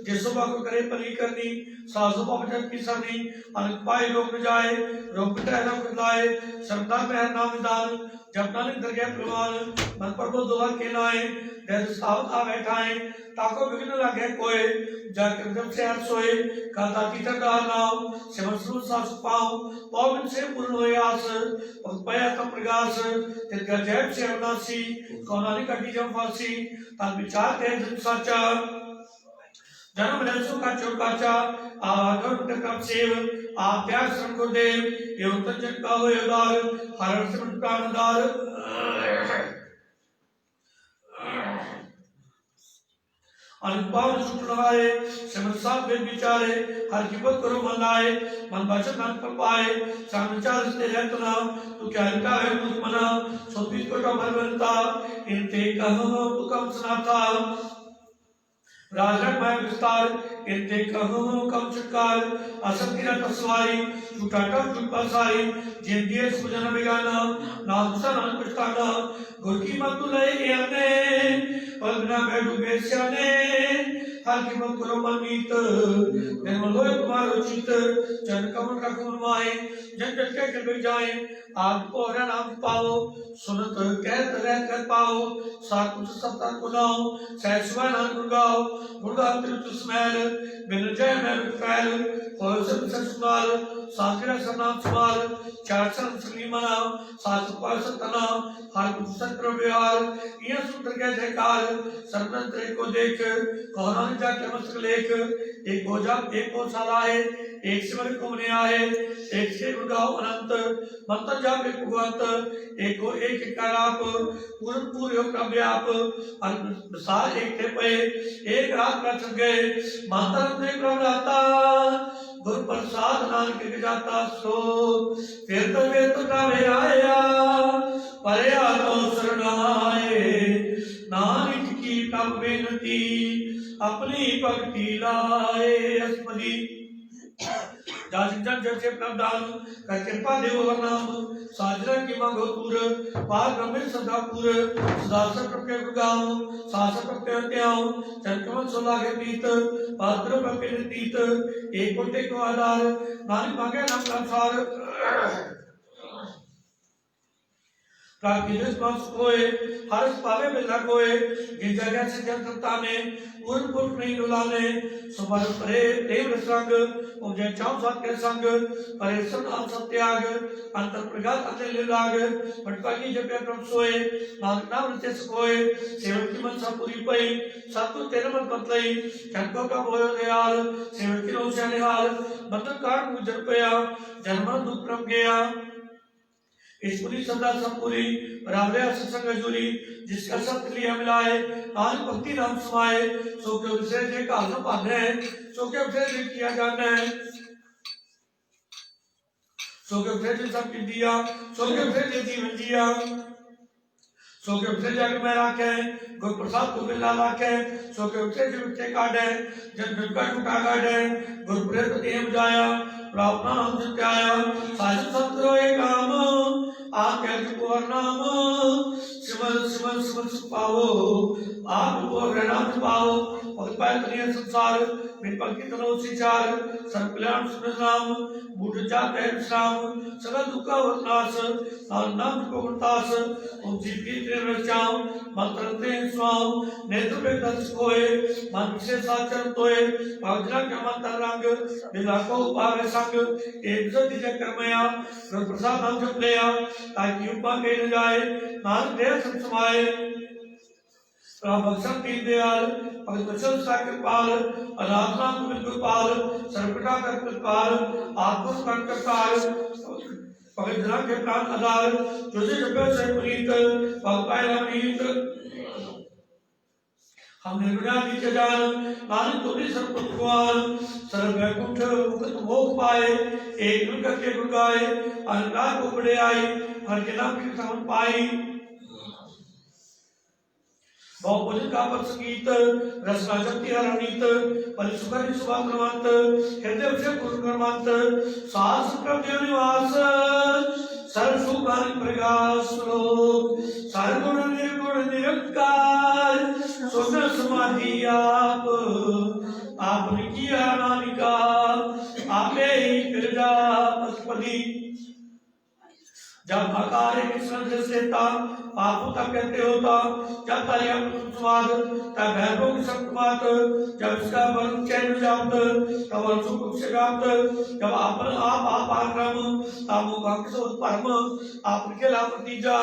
जैसो बा को करे परी करनी सासु पावजन की सरनी अनक पाए लोग न जाए रोग पिटाए न लाए श्रद्धा में है नाम दान जब नानक दरगाह प्रमाण मन पर वो दुआ के नाए जैसे सावत आ बैठाए ताको विघ्न लगे कोई जाकर जब से हर सोए काता तीतर का नाम सेवन सुन सासु पाओ पावन से पूर्ण होए आस पया तम प्रकाश तिरका जैब से अवनासी कौनानी कटी जम फांसी तान विचार के धन साचा जन्म रसों का चौकाचा आगम टकम सेव आप त्याग श्रम को देव ये उत्तर जन का हो योदार हर से मन प्राणदार अनुपाव सुखनाए समझ साथ में विचारे हर कीमत करो मनाए मन वचन नाम कर पाए समाचार से रहतना तो क्या इनका है मुझ मना सोती को तो भरवंता इनते कहो तो कम सुनाता राजन में विस्तार इनते कहो कम चुटकार असंख्य रत सवारी छुटाटा छुट पसारी जिंदगी सुजन बिगाना नामसा नाम पछताना गुर की मत ले आने पलना में डूबे सियाने हर की मत करो मनमीत निर्मल होए तुम्हारो चित जन कमल का कमल माए जन जन के कर जाए आप को हरा नाम पाओ सुनत कहत रह कर पाओ सात कुछ सप्ताह को नाओ सहसवा नाम गुरगाओ गुरगाओ त्रितु स्मैल बिन जय मैं फैल होए सब ससुमाल साखरा सनाम सुमाल चार सन सलीमना सात पाल सतना हर कुछ सत्र व्यवहार यह सूत्र के जयकार सर्वत्र को देख कौन जाके मस्तक लेख एक गोजा एक गौशाला है एक सिमर कुमने आए एक से गुरगाओ अनंत मंत्र जाप एक भगवंत एक को एक कराप पूर्ण पूर्ण योग का व्याप साल एक थे पे एक रात का चल गए माता ने प्रभुता गुरु प्रसाद नानक के जाता सो फिर तो का वे आया परे आलो शरणाए नानक की तब बेनती अपनी भक्ति लाए अस्पदी दास जन जैसे प्रदान कर कृपा देव नाम साजना की मांगो तूर पार ब्रह्म सदापुर सदा प्रत्यय गुगाओ सास प्रत्यय त्याओ चंकमन सोलागे पीत पात्र प्रपिन तीत एक कोटे को आधार नानी मांगे नाम संसार प्राकृतिक स्पर्श कोए हर्ष पावे बिना कोए जिस जगह से जनता ने पूर्ण पुरुष नहीं डुलाने सुपर परे देव संग मुझे चाव सात के संग परेशान आप सत्याग अंतर प्रगात अतुल्य लाग भटका की जब क्रम सोए नाम नाम रचे सोए सेवक की मन सब पूरी पई सत्तु तेरे मन पतई चंको का बोयो दयाल सेवक की रोशा निहाल बंधन काट गुजर पया जन्म दुख क्रम गया ईश्वरी सदा संपूरी रावले सत्संग जुरी जिसका सत्य लिया मिलाए आज भक्ति नाम समाए सो के विषय जे काल न पाने सो के विषय जे किया जाना है सो के विषय जे सब दिया सो के विषय जे जीवन जिया सो के विषय जग में राखे गुरु प्रसाद को मिला राखे सो के विषय जे विषय काटे जन दुर्गा टूटा काटे गुरु प्रेत देव जाया प्रार्थना हम जित्याया साजन सत्रो एक काम आज्ञा को नाम सिमर सिमर सिमर सुपाओ आप को प्रणाम पाओ और पाए दुनिया संसार मेरे पलकी तनो सिचार सर्व कल्याण सुन नाम बूढ़ जात है विश्राम सगल दुख का नाश और नाम को उतास और जीव की प्रेम रचाओ मंत्रते स्वाम नेत्र पे दर्श कोए मन से साचर तोए भजना के मंत्र रंग बिना को उपाय संग एक सदी चक्र मया गुरु प्रसाद नाम जप लिया ताकि उपा के न जाए नाम देह सब समाए भक्सन दीन दयाल भगत वचन साकर पाल अनाथना कुमित पाल सर्वकटा कर पाल आत्म स्मरण कर पाल भगत जना के प्राण आधार तुझे जब से प्रीत भगवान रामीत हम निर्गुणा नीचे जान नानक तुमने सर्व भगवान सर्व वैकुंठ मुक्त मोक्ष पाए एक गुण करके गुण गाए अनंकार को बड़े आई हर के नाम की समझ पाई बहुभुजन का पर संगीत रसना जपति हरणीत परि सुखरि सुभाक्रमंत हृदय से पुरक्रमंत सास प्रभु निवास सर्व सुखानि प्रकाश श्लोक सर्वगुण निर्गुण निरंकार सुन समाधि आपने किया नानिका आपे ही गिरजा पशुपति जब आकार कृष्ण सेता पापों तक कहते होता जब तालियां स्वाद तब भैरवों की शक्तिमात जब इसका वर्ण चैन जात तब सुख से गात जब आप आक्रम तामो भक्त परम आप के लाभ तीजा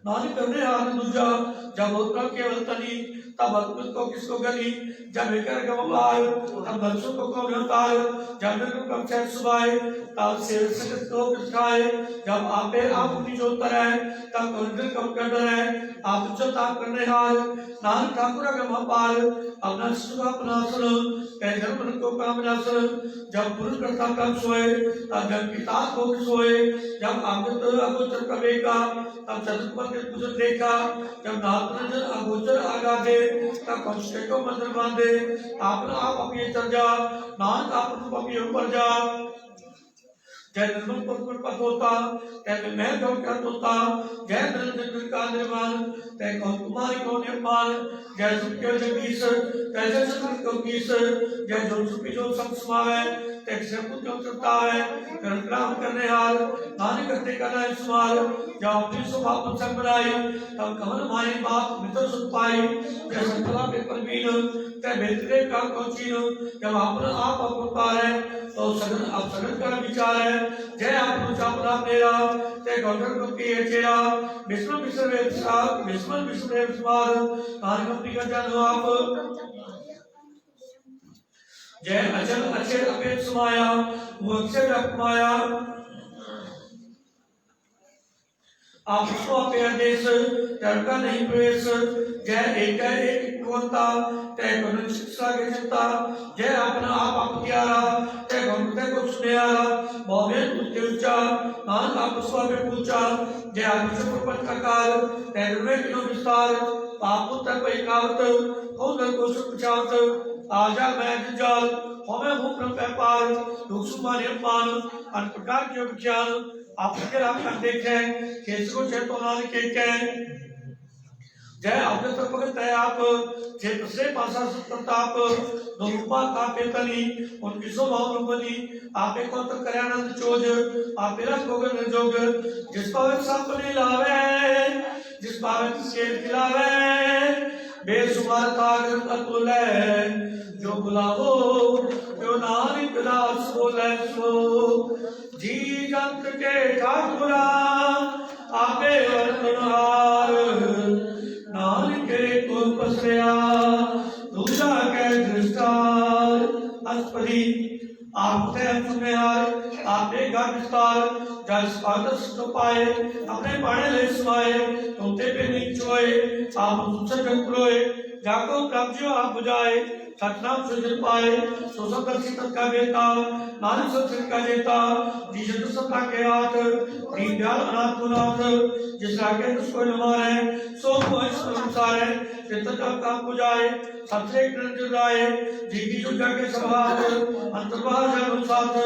नानी करने हाथ दूजा जब उत्तर केवल तनी तब अद्भुत को किसको गली जब एकर गवाय तब बंसु को कौन हताय जब नगर कम चैन सुबाए तब सेव सकत को किसकाए जब आपे आप अपनी जो तरह तब कंदर कम कर है आप जो ताप करने हाल नान ठाकुर का महापाल अपना सुख अपना सुन पैदल मन को काम नासन जब पुरुष करता काम सोए तब जब पिता को सोए जब अमृत अगोचर कवेगा तब चतुर्पद के पूजन देखा जब नाथ अगोचर आगाधे तब कंस को मंत्र बांधे आपने आप अपनी चल जा नानक आप अपनी ऊपर जा जय निर्मल पुर पद होता तय मैं गौ कर होता जय निरंजन का निर्माण तय कौन कुमारी को निर्माण जय सुख्य जगदीश तय जय सतत को कीस जय जो सुखी जो सब समावे तय से पुत्र जो करता है करम करने हाल नानी करते करना है सुमार जब अपनी स्वभाव संग बनाई तब कमल माई बाप मित्र सुख पाई जय संकला पे परवीन तय बेहतरे का कोचीन जब आपने आप होता है तो सगन अब सगन का विचार है जय आप चापना मेरा ते गौरव को किए चेरा विष्णु विष्णु वेशा विष्णु विष्णु वेशमार नारकंपी का जन आप जय अचल अचल अपेक्ष माया वो अक्षर अपमाया आप उसको अपने आदेश डरका नहीं प्रवेश जय एक कोता तय करुण शिक्षा के चिंता जय अपना आप कियारा तय गौरव को सुनियारा बहुवेद मुझे ऊंचा नान आप उसको पे पूछा जय आप से प्रपंच का काल तय रुवे किनो विस्तार पाप तक एकावत हो गल को सुख चावत आजा मैं जंजाल होवे भूख पे पार दुख सुमाने अपमान अन प्रकार के विज्ञान आपके रात कर देखे केस को चेतो नाल के जय आपने तो भगत है आप क्षेत्र से पासा प्रताप दोरूपा का पेतनी उनकी शोभा बनी आपे को तो करयानंद चोज आपे रस गोगन जोग जिस पावे सब ने लावे जिस पावे शेर खिलावे बेसुमार तागर अतुल है जो बुलावो जो नानक दास बोले सो जी जंत के ठाकुरा आपे वर्तनहार नानक को पसया दूजा के दृष्टार अस्पदी आपते सुनेहार आपे गा विस्तार जल स्वागत तो पाए अपने पाने ले सुनाए तोते पे नीचोए आप सुसर जंकुलोए जाको प्राप्तियों आप बुझाए सतनाम सुजन पाए सो सब दर्शित का बेटा नानक सब का देता जीजन सत्ता के हाथ दीन दयाल अनाथ पुनाथ जिस रागे उसको नमारे सो कोई संसार है चित्त का काम बुझाए सबसे निरंजन राय जीवी जो जाके सभात अंतर्बाह जन साथ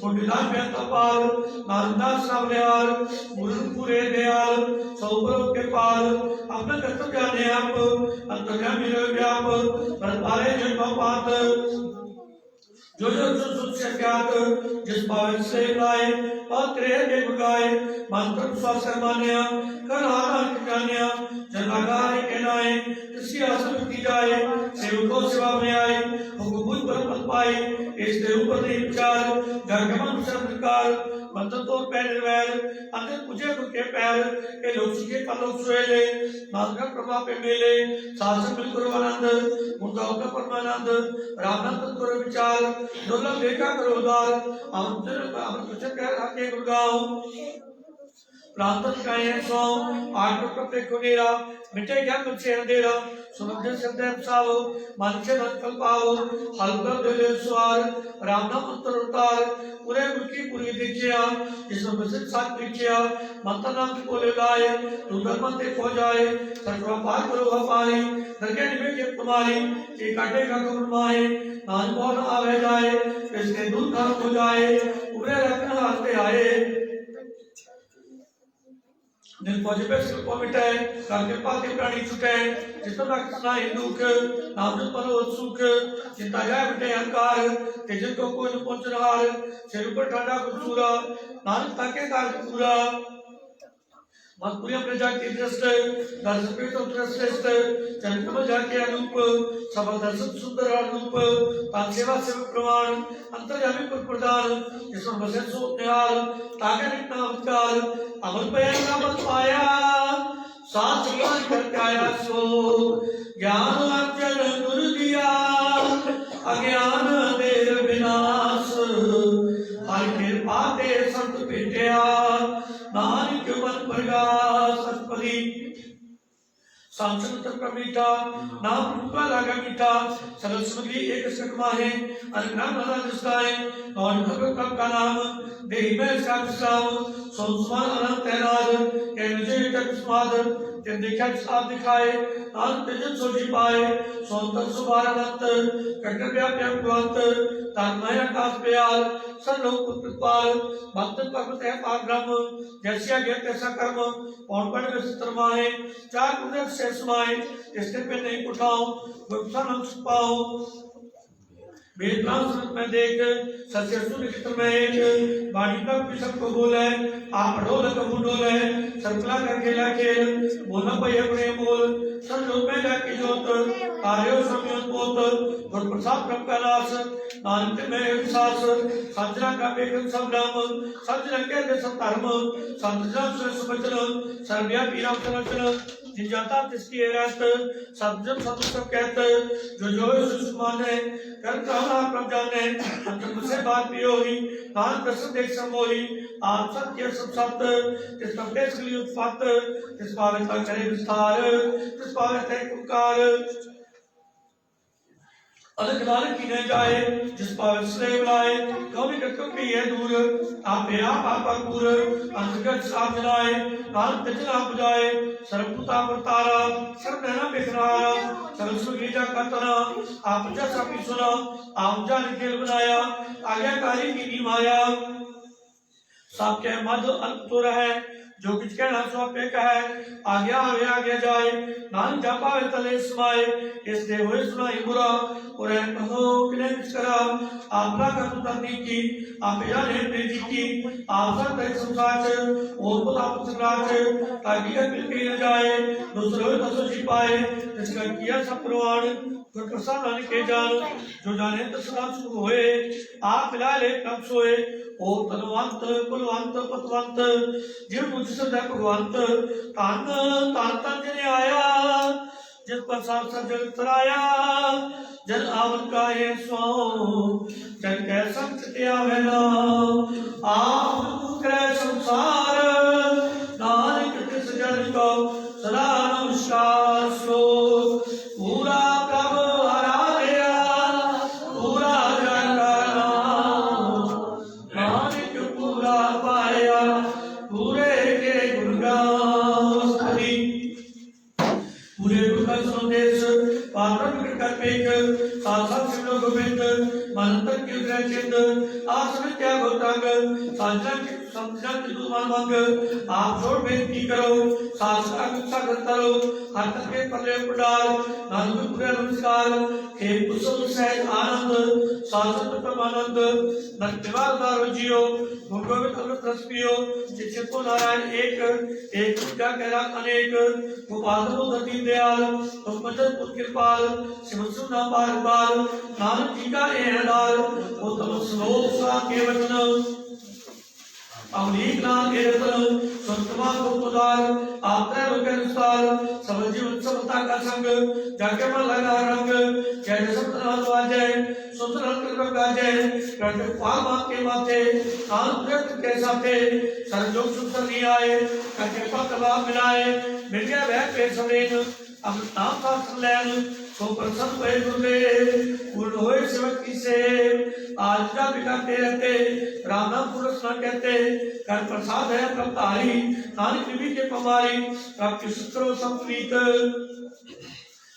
मुंडिलाल में तपाल नारदास राम निहार गुरुपुरे दयाल सौपरों के पाल अपने कर्तव्य जाने आप अंतर्यामी व्याप परपाले जन्म पात जो सुख से ज्ञात जिस पावन से लाए पात्रे के बुगाए मंत्र स्वास्थ्य मान्या कर आनंद जान्या जनागार के नाए किसी आसन की जाए सेवकों सेवा में आए हुकुम पर पद पाए इस देव पर विचार जगमन सरकार मंत्र तो पैर निर्वैर अंदर पूजे के पैर के लोग सुखे पलोक सोएले नागरा प्रभा पे मेले शासन मिलकर आनंद उनका उनका परमानंद रामनंद करो विचार दुर्लभ देखा करो उदार अमृत कुछ कह आके गुड़गांव प्रांतन का ये सो आठ कपड़े खुनेरा मिटे क्या कुछ अंधेरा सुनते शब्द सावो मन से मन कल्पाओ हल्का दिले स्वार राम नाम मंत्र उतार पूरे मुल्की पूरी दिखिया जिसमें बसत साथ दिखिया मंत्र नाम बोले लाए तू धर्म ते खो जाए सर्व पार करो हपारी दरके निवे के तुम्हारी एक काटे का गुण माए नान बोल आवे जाए इसके दूध का हो जाए पूरे रखना आते आए दिन पॉजिटिव सिर्फ मिटाए करके पाते प्राणी छुटे जितना कितना दुख नाम पर सुख चिंता जाए बिटे अहंकार तेजन को कोई न पहुंचनहार सिर पर ठंडा कुसूरा नानक ताके कार पूरा मधुपुरी प्रजा की दृष्ट दर्शन पे तो श्रेष्ठ चरित्र में जाके अनूप सब दर्शन सुंदर अनूप तान सेवा सेवक प्रमाण अंतर्यामी पर प्रदान जिसमें बसे सो निहाल ताके निकना अवतार अमर पे नाम पाया साथ मान करके आया सो ज्ञान अर्जन गुरु दिया अज्ञान देर विनाश हर कृपा दे संत पिटिया नानक मन प्रगास सतपदी सांसद का मीठा नाम रूपा लागा मीठा सरल सुमली एक सकमा है अननाम लगा जिसकाए और भगत का नाम देहि में इसका विश्राम सोमसमान अनंत तैनाद के विजय तक स्वाद ते देखा साथ दिखाए नाम तेजन सोजी पाए सोंतर सुभार अनंत कटर व्याप्य कुलंत तान्मय आकाश प्याल सर्वलोक उत्पाल भक्त भगवत है पारब्रह्म जैसा ज्ञान तैसा कर्म और बड़ में सतरमाए चार उदर से समाए इसके पे नहीं उठाओ गुप्ता न छुपाओ वेदनांत में देख सत्य सुनिश्चित में एक वाणी का पिसक को बोले आप ढोल कबू डोले सरकला कर खेला खेल बोला भाई अपने बोल सब लोग में जाके जोत कार्यों समय पोत और प्रसाद प्रभ का नाश नानक में विश्वास संजना का बेगम सब नाम संजना के दे सब धर्म संजना से सुबचन सर्वया पीराम संरचन जिन जाता तिसकी एरत सब्जम सब सब कहते जो जो सुषमान है कर कहना प्रभ जाने अंतर से बात भी होई नान प्रसन्न देख समोई आप सत्य सब सत्य तिस प्रदेश के लिए उत्पात तिस पाविता करे विस्तार तिस पाविता कुकार अलग नानक की न जाए जिस पावन से बुलाए कभी कटक भी है दूर आपे आप आपा दूर अंतर्गत साथ जलाए नानक तजना बुझाए सर्वभूता परतारा सर्व नैना बिखरारा सर्व सुगीजा करतना आप जैसा भी सुना आप जान खेल बनाया आज्ञाकारी की नी माया सब के मध अंतुर है जो कुछ कहना सो आपे कहे आगे आवे आगे जाए नान जापावे तले समाए इस दे हुए सुनाई बुरा और कहो किने कुछ करा आपका कर तरनी की आप जाने प्रीति की आप सर तक संसाच और बुला पुत्राच ताकि यह मिल के जाए दूसरों तसो छिपाए जिसका किया सब प्रमाण गुर प्रसाद नानक के जान जो जाने तो सदा सुख होए आप मिला ले कब सोए ओ तनवंत कुलवंत पतवंत जिन मुझ सदा भगवंत तन तन तन जिने आया जिस पर सार जगत तराया जन आवन का ये सो जन कै संत त्यावे ना आप करे संसार नानक तिस जन को सदा नमस्कार सो पूरा प्रभु आराध्या पूरा जन का नाम नानक पूरा पाया पूरे के गुणगान हरि पूरे गुण का संदेश पात्र प्रकट पेक साथ सिमरो गोविंद मनंतर के उदय चिंद आसन त्याग होतांग संजन संजन तू मन मंग आप छोड़ बेनती करो साथ अगुच्छा करो हाथ के पल्ले पडाल नानक पूरे नमस्कार हे कुशल सहज आनंद शासन परमानंद नरतिवार दारो जियो भगवत अमृत रस पियो जिसे को नारायण एक पूजा कहला अनेक गोपाल दीन दयाल तुम मदद पुर कृपाल सिमर सुना बार बार नानक जी का एहदार ओ तम श्लोक सा के वचन अवनीक नाम के रतन संतमा को पुदार आपने रुके अनुसार सब जीवन समता का संग जाके मन लगा रंग जय सतनाम वाजय सुतरन कर गाजे कंठ पाल के माथे कान प्रत के साथे सरजोग सुख नहीं आए कटे पतवा मिलाए मिल गया वह पे सवेन अब नाम का संलैन तो प्रसन्न हुए गुरुदेव पूर्ण हुए सेवक की से आज का बिकाते रहते राम नाम पुरुष न कहते कर प्रसाद है प्रतारी नानक निधि के पमारी प्राप्ति सूत्रों संप्रीत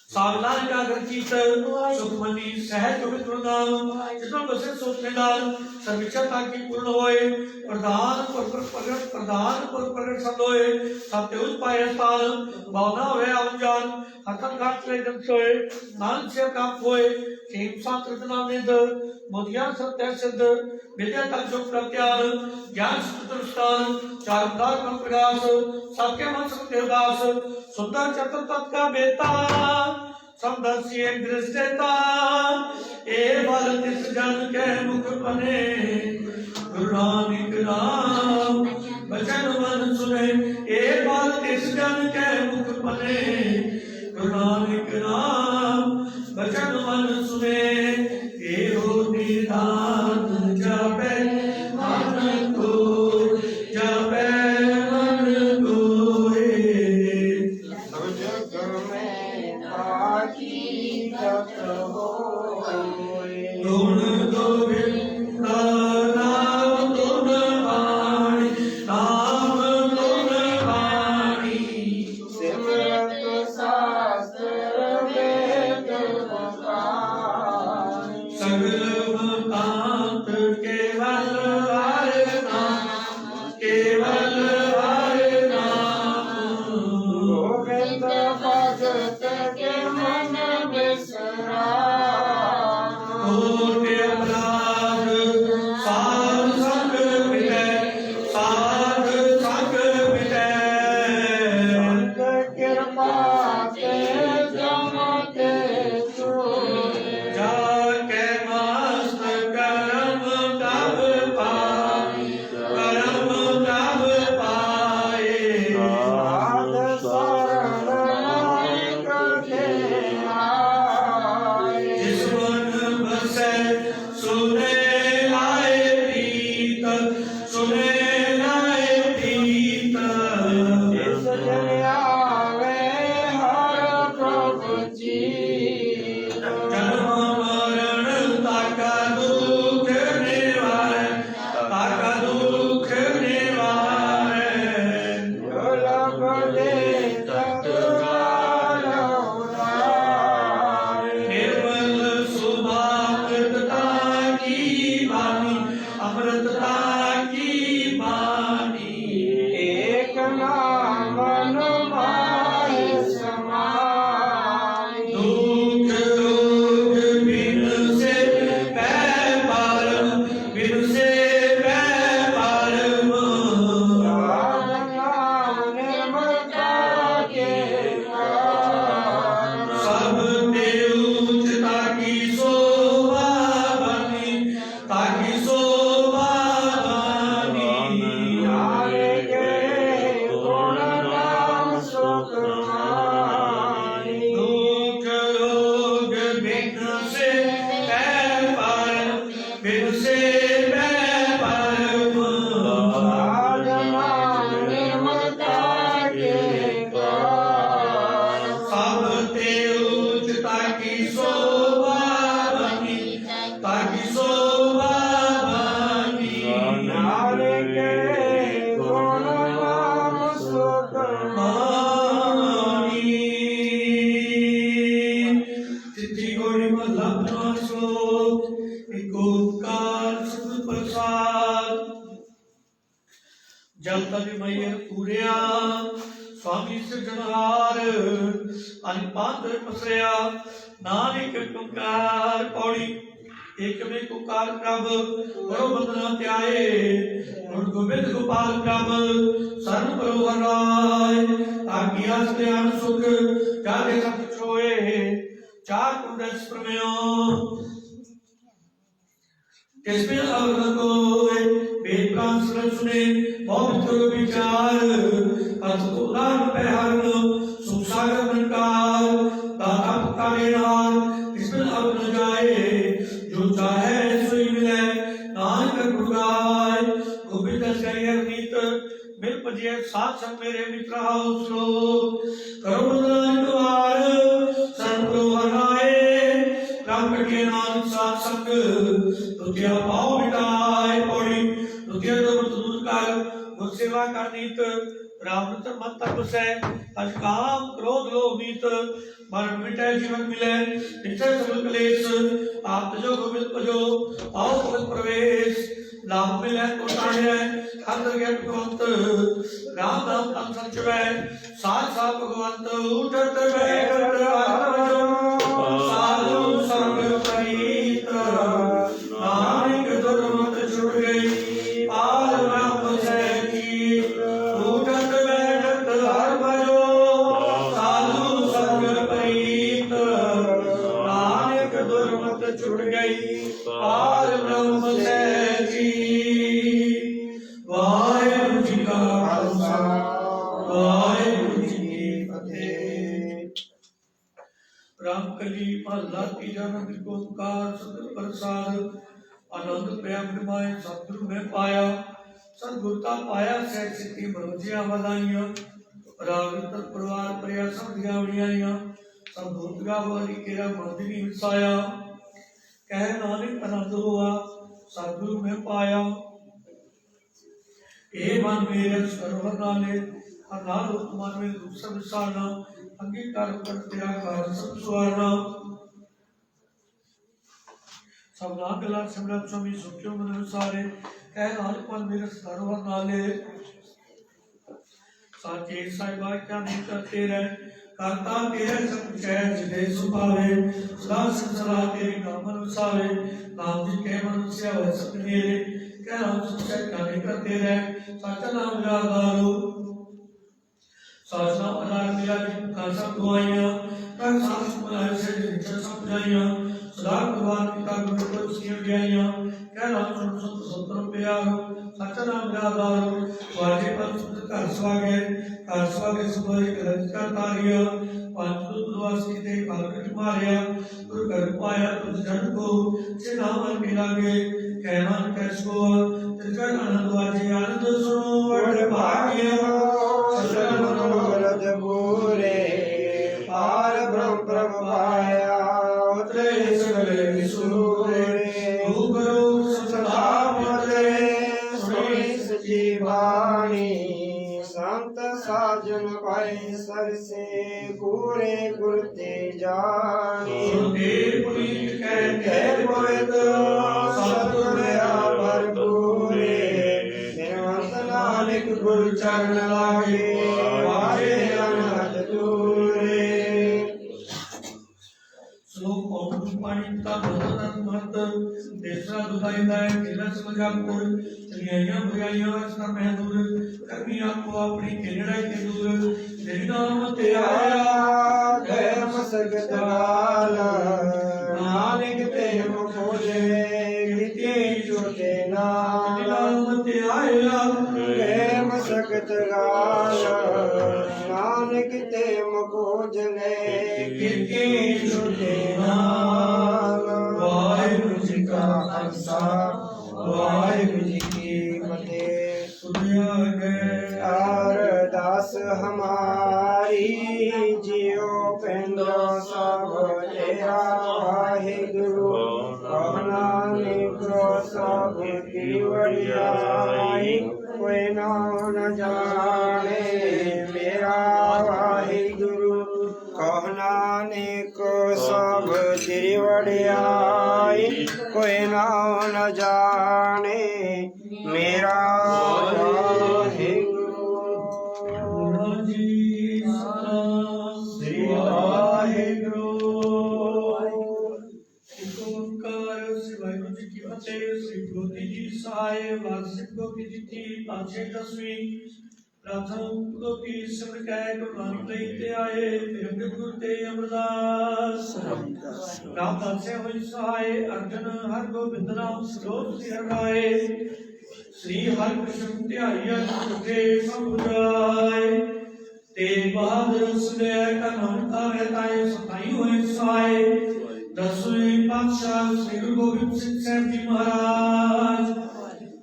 सावधान का गर्चित सुखमनी सहज गोविंद नाम जितना बसे सोचने दान सर्विक्षता की पूर्ण होए प्रधान पर प्रगट सब होए सत्य उच्च पाए स्थान भावना होए अवजान हथन घाट ले जब सोए नानक से काप होए खेम सात रत्ना निध मोदियान सत्य सिद्ध विद्या तक जो प्रत्यान ज्ञान सूत्र स्थान चारुदार कम प्रकाश सबके मन सत्य दास सुंदर चतुर तत् का बेता समदर्शी एक दृष्टता ए बल तिस जन के मुख बने गुरु नानक नाम बचन मन सुने ए बल तिस जन के मुख बने गुरु नानक नाम बचन मन सुने ए हो निधान जपे मन को जपे मन कोए गुण गोविंद नाम गुण वाणी नाम जब तक मैयर पूरिया स्वामी सिरजनहार अनपात पसरिया नानक ओंकार पौड़ी एक में पुकार प्रभ करो बंदना त्याए गुरु गोविंद गोपाल प्रभ सर्व करो हराय आज्ञा ज्ञान सुख जागे सब छोए चार कुंडस प्रमेयो किसमें अवगत कोई वेद प्राण सुने पवित्र विचार पथ को नाम पे हरण सुख सागर बनकार दाता पुकारे नार किसमें अवगत जाए जो चाहे सोई मिले नानक गुण गाए गोविंद शरीर नीत मिल पजिए साथ संग मेरे मित्र हाउ श्लोक करो बंदना द्वार सर्व हराए राम के नाम साथ संग तुझे पाओ मिटाए पौड़ी तुझे दूर कर गुर सेवा कर नीत राम मत तप से अज काम क्रोध लोभ नीत मरण मिटे जीवन मिले निश्चय सब क्लेश आप जो गोविंद पजो आओ भगत प्रवेश लाभ मिले तो ताड़े अंदर ज्ञान भगवंत राम नाम तन संचवे साथ साथ भगवंत उठत बैठत साधु संग प्रीत नानक दुर्मत छुट गई पार ब्रह्म से की उठत बैठत हर भजो साधु संग प्रीत नानक दुर्मत छुट गई पार ब्रह्म से की वाहिगुरु जी का खालसा वाहिगुरु जी की फतेह। रामकली महला तीजा नंद ओंकार सतगुर प्रसाद आनंद प्रेम निमाए सतगुरु में पाया सतगुरता पाया सह सिद्धि मनोजिया बधाइयां राग परिवार परिया सब दिया बढ़ियाइयां सब भूतगा वाली केरा मंदिरी विसाया कह नानक आनंद हुआ सतगुरु में पाया ए मन मेरे सरोवर नाले अनाल उपमान में रूप सब विसारना अंगीकार कर तेरा कार्य सब सुहारना सब नाम गला सिमरन स्वामी सुखियो मन विसारे कह नानक मन मेरे सरोवर नाले साचे साहिबा क्या नहीं करते रहे करता तेरे सब जय जिदे सुपावे सदा संसार तेरी नाम अनुसावे नाम जी के मन से हो सब मेरे कह नाम सच्चा क्या नहीं करते रहे सच्चा नाम यादारो साजना अनार मेरा का सब दुआइयां कर सांस बनाए से जिन सब जाइयां सदा भगवान पिता गुरु को उसकी अज्ञाइयां कह नाम सुन सुन सत्र प्यारो सच्चा नाम यादारो वाजे पर सुध कर स्वागे सुबह करज कर तारिया पांच दुर्वास की ते कालकट मारिया गुरु कर पाया तुझ जन को से नाम के लागे कहमान कैसको तिरकर आनंद वाजे आनंद सुनो वड भाग्य पार ब्रह्म ब्रह्म पाया उतरे सगले विसूरे गुरु सदा मरे सुनी सची वाणी संत साजन पाए सर से पूरे गुरते जानी सुनते पुनीत कहते पवित सतगुर आवर पूरे निर्वंत नानक गुरु चरण लागे वारे अनहद दूरे श्लोक और पानी का बहुत महत देशरा दुदाइंदा है किला समझा कोई चलियां बुराइयां सब में दूर करनिया को अपनी केड़ाई के दूर तेरी नाम ते आया गए मसगत वाला नानक ते खोजे गिते छोटे नाम ते आया गए मसगत वाला नानक ते खोजने गिते छोटे नाम वाहिगुरु जी का खालसा वाहिगुरु जी की फतेह। अरदास हमारी जियो पेंदो सब तेरा वाहिगुरु कहना निको सब की वड़ियाई कोई न जाने मेरा वाहिगुरु कहना निको सब तेरी वड़ियाई कोई न जाने मेरा वाहिगुरु पातशाही दसवीं प्रथम गोपी सिमर कै गुरु नानक देव ते आए फिर गुरु ते अमरदास राम दासे होई सहाय अर्जन हर गोबिंद नाम सरोज सिहराए श्री हरि कृष्ण ध्याइया झूठे सब जाए तेग बहादुर सुने का नाम आवे ताए सताई होए सहाय दसवें पातशाह श्री गुरु गोबिंद सिंह साहब जी महाराज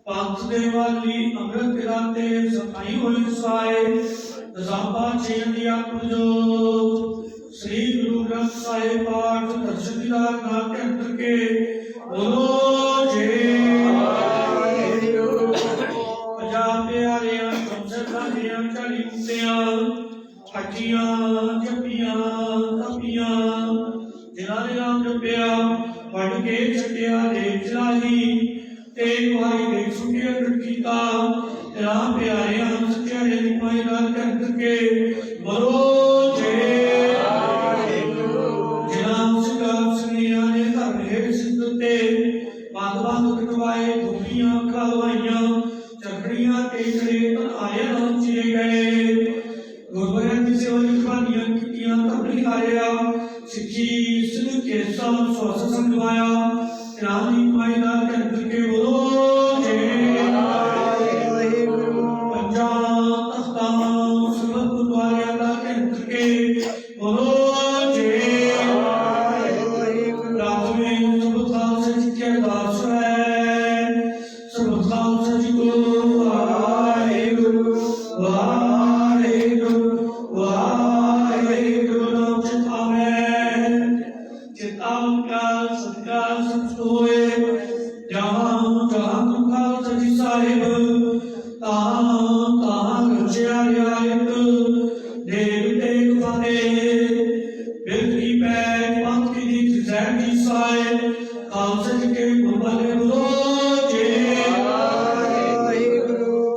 पंथ दे वाली अमृत राते सताई होई सहाय दसापा चेंदिया पुजोत श्री गुरु ग्रंथ साहिब पाठ दर्शन दीदार नाम के अंतर के बोलो जय पंजाब प्यारे संसदा दियां चाली मुक्तियां हटियां जपियां तपियां जिन्हां ने नाम जपिया पढ़ के छटिया देव चलाही ते गुहाई देख सुनिया कीता राम प्यारे हम सच्चे निपाई नाल कर के बोलो जय जिनाम सिकाम सुनिया ने घर हेठ सिद्धते बांध बांध कटवाए धूपियां खलवाइयां चकड़ियां टेकड़े तन आए नाम चिरे गए गुरबाणी की सेवा निभानियां कीतियां तबली खाया सिੱਖੀ सिद्ध के साथ स्वास संगवाया रानी माई नाल कर के बोलो जय पंजाब तख्ता सुबह गुरुद्वारे दा कर के बोलो जय रात में सब खालसा जी के अरदास है सब खालसा जी को वाहेगुरु वाहेगुरु वाहेगुरु नाम चितावे चितावन का सत्कार संतोए जहाँ जहाँ तुम खालसा जी साहिब तहाँ तहाँ रचिया रियायत देव तेग बहादे बिरती पैग पंथ की दीख जैन जी साहिब खालसा जी के गुरबाले बोलो जय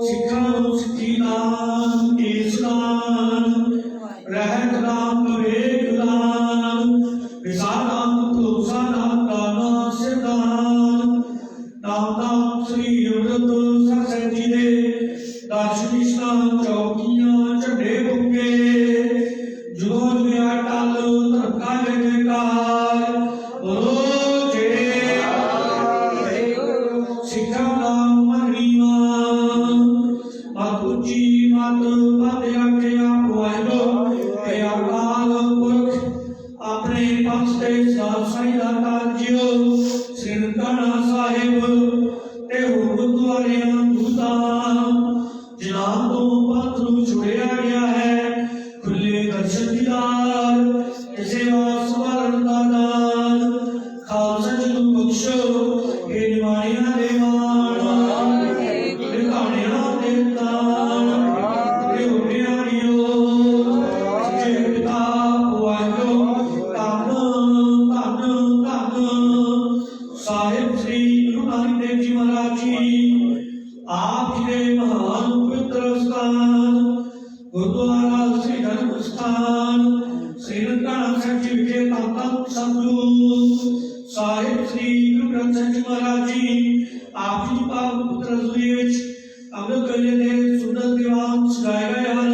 सिखां सिद्धि नाम केस दान रहत नाम विवेक दान विसार नाम तुलसा नाम दाना सिरदान नाम नाम श्री अमृत सरसैन जी दे दार्शनिक स्नान चौकियां झंडे बुके जुगों जुगिया टल धर्म का जय जयकार बोलो जय सिखा नाम मनीवा मत ऊंची मत पद आके आप वाहिगुरु ते अकाल पुरख अपने पंथ दे साथ साई दा काजियो श्री ननकाना साहिब ते गुरुद्वारे दूता जिन्हां तो पंथ नूं छुड़िया गया है खुले दर्शन दीदार ते सेवा संभालन दा दान खालसा जी नूं बख्शो हे निवाणियां दे मान निकाणियां दे दान ते उठियारियो सच्चे पिता वाहिगुरु धन धन धन साहिब श्री गुरु नानक देव जी महाराज जी आप जी के महान पवित्र स्थान गुरुद्वारा श्री धर्म स्थान श्री ननकाना साहिब जी विखे धन धन संतू साहिब श्री गुरु ग्रंथ साहिब जी महाराज जी आप जी पावन पुत्र सुरेश अमृत वेले दे सुंदर दीवान सजाए गए ਹਨ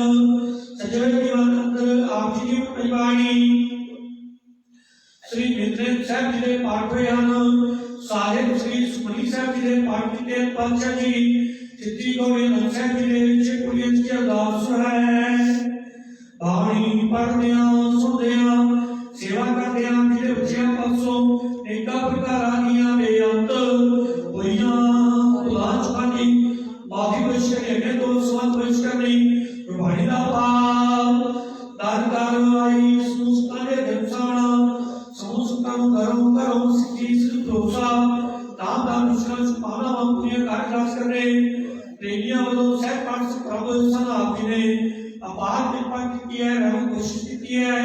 सजे दीवान अंदर आप जी की परिवाणी श्री नित्रेंद्र साहब जी ਦੇ ਪਾਠ ਹੋਏ ਹਨ ਸਾਹਿਬ श्री ਸੁਖਮਨੀ ਸਾਹਿਬ ਜੀ ਦੇ ਪਾਠ ਕੀਤੇ ਪਾਤਸ਼ਾਹ ਜੀ चित्ती गोविंद साहब जी ने चिकुड़ियां की अरदास है बाणी पढ़दियां सुनदियां सेवा करदियां जिहड़े बच्चियां पासों नेका प्रकारां दीयां बेअंत होइयां भुलां चुकानी माफी पेश करनी अगे तो सवाल पेश करनी गुरबाणी दा पाप दान कार्रवाई संस्था दे दिनसाना समूह सुखां नूं घरों घरों सिੱਖੀ सिद्ध भरोसा नाम दान मुश्किल छुपाना पूरी कार्यक्रम करने प्रेमियों वालों सहज पाठ से प्रभु सन आप जी ने अपार कृपा की है रहम कोशिश की है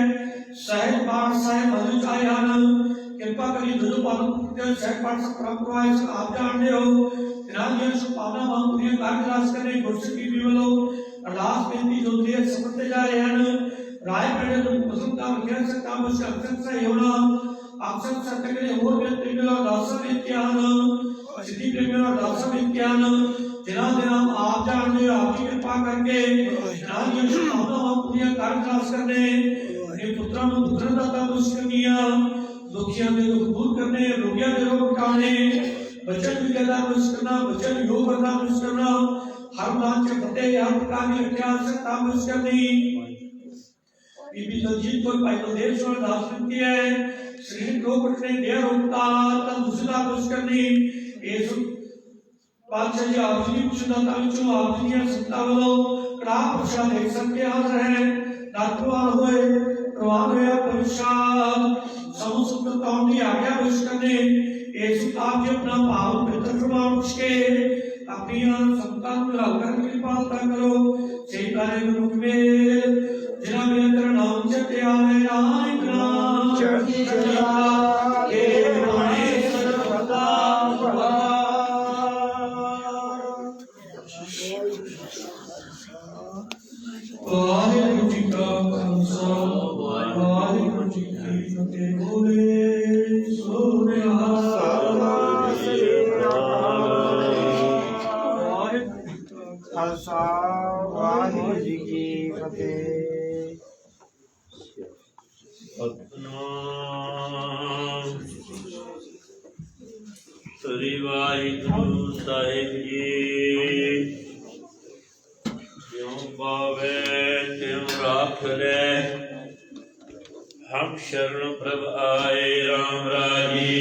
सहज पाठ साहिब मधु चाहे ਹਨ कृपा करी दुदु पालन के सहज पाठ से प्रभु करवाए से आप जानते हो इनाम सुपाना मां पूरी कार्यक्रम करने गुरसिੱਖੀ भी वालों अरदास बेनती जो दिए समझते जा रहे हैं राय पेड़े तो पसंद का विज्ञान से काम से अक्सर से होना अक्सर सत्य के और व्यक्ति में अरदास में क्या ਹਨ सिद्धि प्रेमी अरदास में क्या ਹਨ जिन्हां दे नाम आप जानते हो, आपकी कृपा करके जिन्हां दी शुभकामनावां पूरियां कर खास करने अपने पुत्रां नूं पुत्र दाता खुश करनियां, दुखियां दे दुख दूर करने, रोगियां दे रोग मिटाने, बचन विद्या दा खुश करना, बचन योग करना खुश करना, हर नाम च फतेह हर प्रकार की रक्षा सकता खुश करनी। बीबी दलजीत को भाई बलदेव सिंह दास विनती है, शरीर रोग उठने देह रोगता तंदुरुस्ती खुश करनी। इस पातशाह जी आप जी कुछ दाता विचों आप जी दी संगतां वालों कड़ाह प्रसाद देख सकते हाजिर है, दातवान होए प्रवान होया प्रसाद समूह सुतताओं की आज्ञा खुश करने। इस आप जी अपना भाव पवित्र प्रमाण पुछ के अपनी संगतां नूं निराकर कृपालता करो। सही तारे गुरमुख मेल जिन्हां मेरे अंदर नाम जपया मेरा एक नाम चढ़ती कला के बाणे सर्वदा भला। वाहिगुरू जी का खालसा वाहिगुरू जी की फतेह। बोले सो निहाल खालसा वाहिगुरू जी की फतेह। श्री वाहिगुरु साहिब जी ज्यों पावे त्यों राख ले, हम शरण प्रभ आए राम राजी।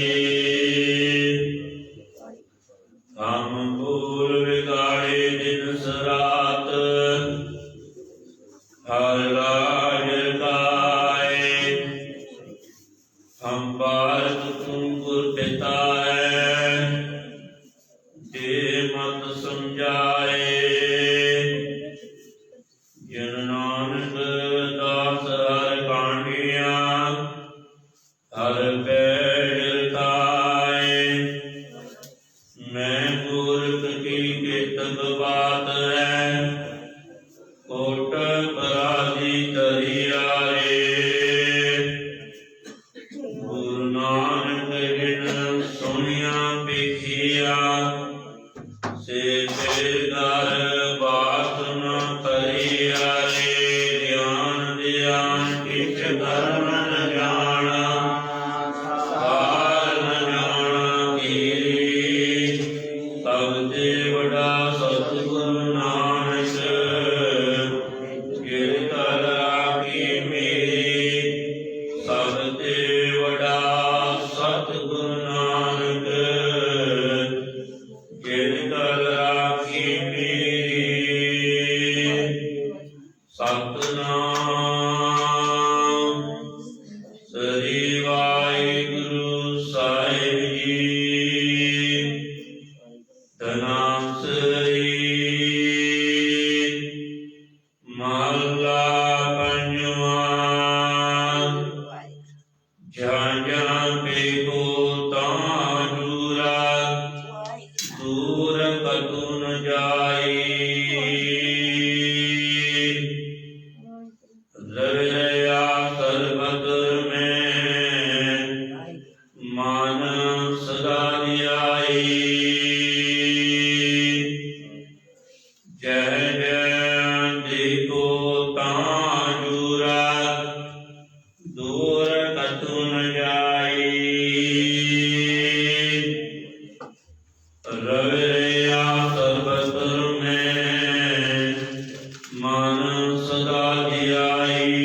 हम भूल बिगाड़े दिन सरात, हर राज गाए। हम भारत तू गुर पिता है, दे मत समझाए। जन नानक दास हर कांडिया, हर पैर ताए। मैं मूर्ख की केतक बात है, कोट पराधी तरिया रे। गुरु नानक जिन सुनिया बिखिया, से बेदर बात न करिया रे। ध्यान ध्यान किछ धर्म न जाना, सार न जाना कीरी। सबसे बड़ा सतगुरु नानक, गिरधर राखी मेरी। सबसे बड़ा सतगुरु नानक, गिरधर राखी मेरी। सतनाम श्री वाहिगुरु साहिब जी। धनासरी महला पंजवा। झांझा पे को ताजूरा, दूर कतु न जाई। रवैया सर्वत्र में मान सदा ध्याई। जय जय देखो ताजूरा, दूर कतु न जाई। रवैया सर्वत्र में मन सदा ध्याई।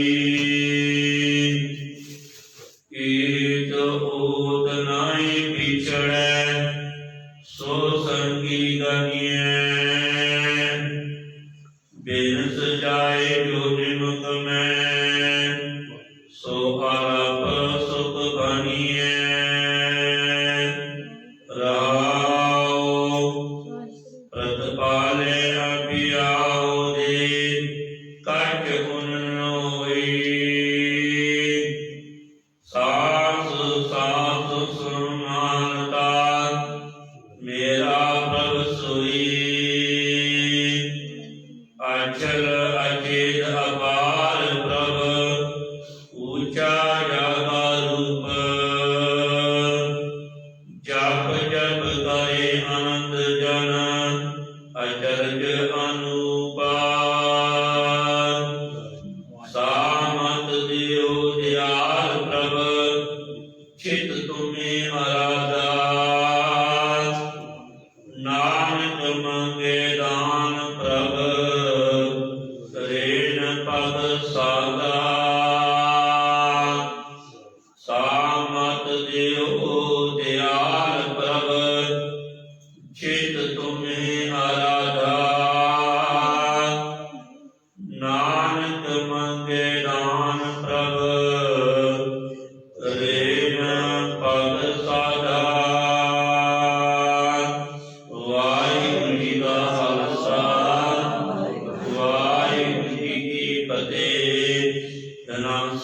कीट ओत नाई पिछड़े, सो संगी गनिए। बिन सजाए जो निमुख में, सो आलाप सुख बनिए। रहाओ प्रतिपाले अभियाओ दे, कट गुण नोई। सास सास समानता, मेरा प्रभु सोई। अचल अचेत अपार प्रभ, ऊंचा जागा रूप। जप जप करे अनंत जन,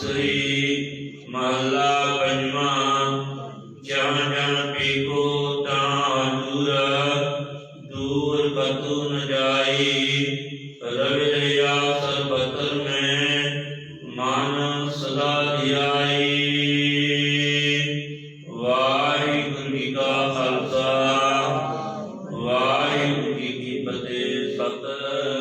ਬਾਂਸਰੀ ਮਹੱਲਾ ਪੰਜਵਾਂ। ਜਨ ਜਨ ਪੀਕੋ ਤਾਂ ਦੂਰ ਦੂਰ ਕਤੂ ਨ ਜਾਈ। ਰਵਿ ਦਇਆ ਸਰਬਤਰ ਮੈਂ ਮਨ ਸਦਾ ਧਿਆਈ। ਵਾਹਿਗੁਰੂ ਜੀ ਕਾ ਖਾਲਸਾ ਵਾਹਿਗੁਰੂ ਜੀ ਕੀ ਫਤਿਹ। ਸਤਿ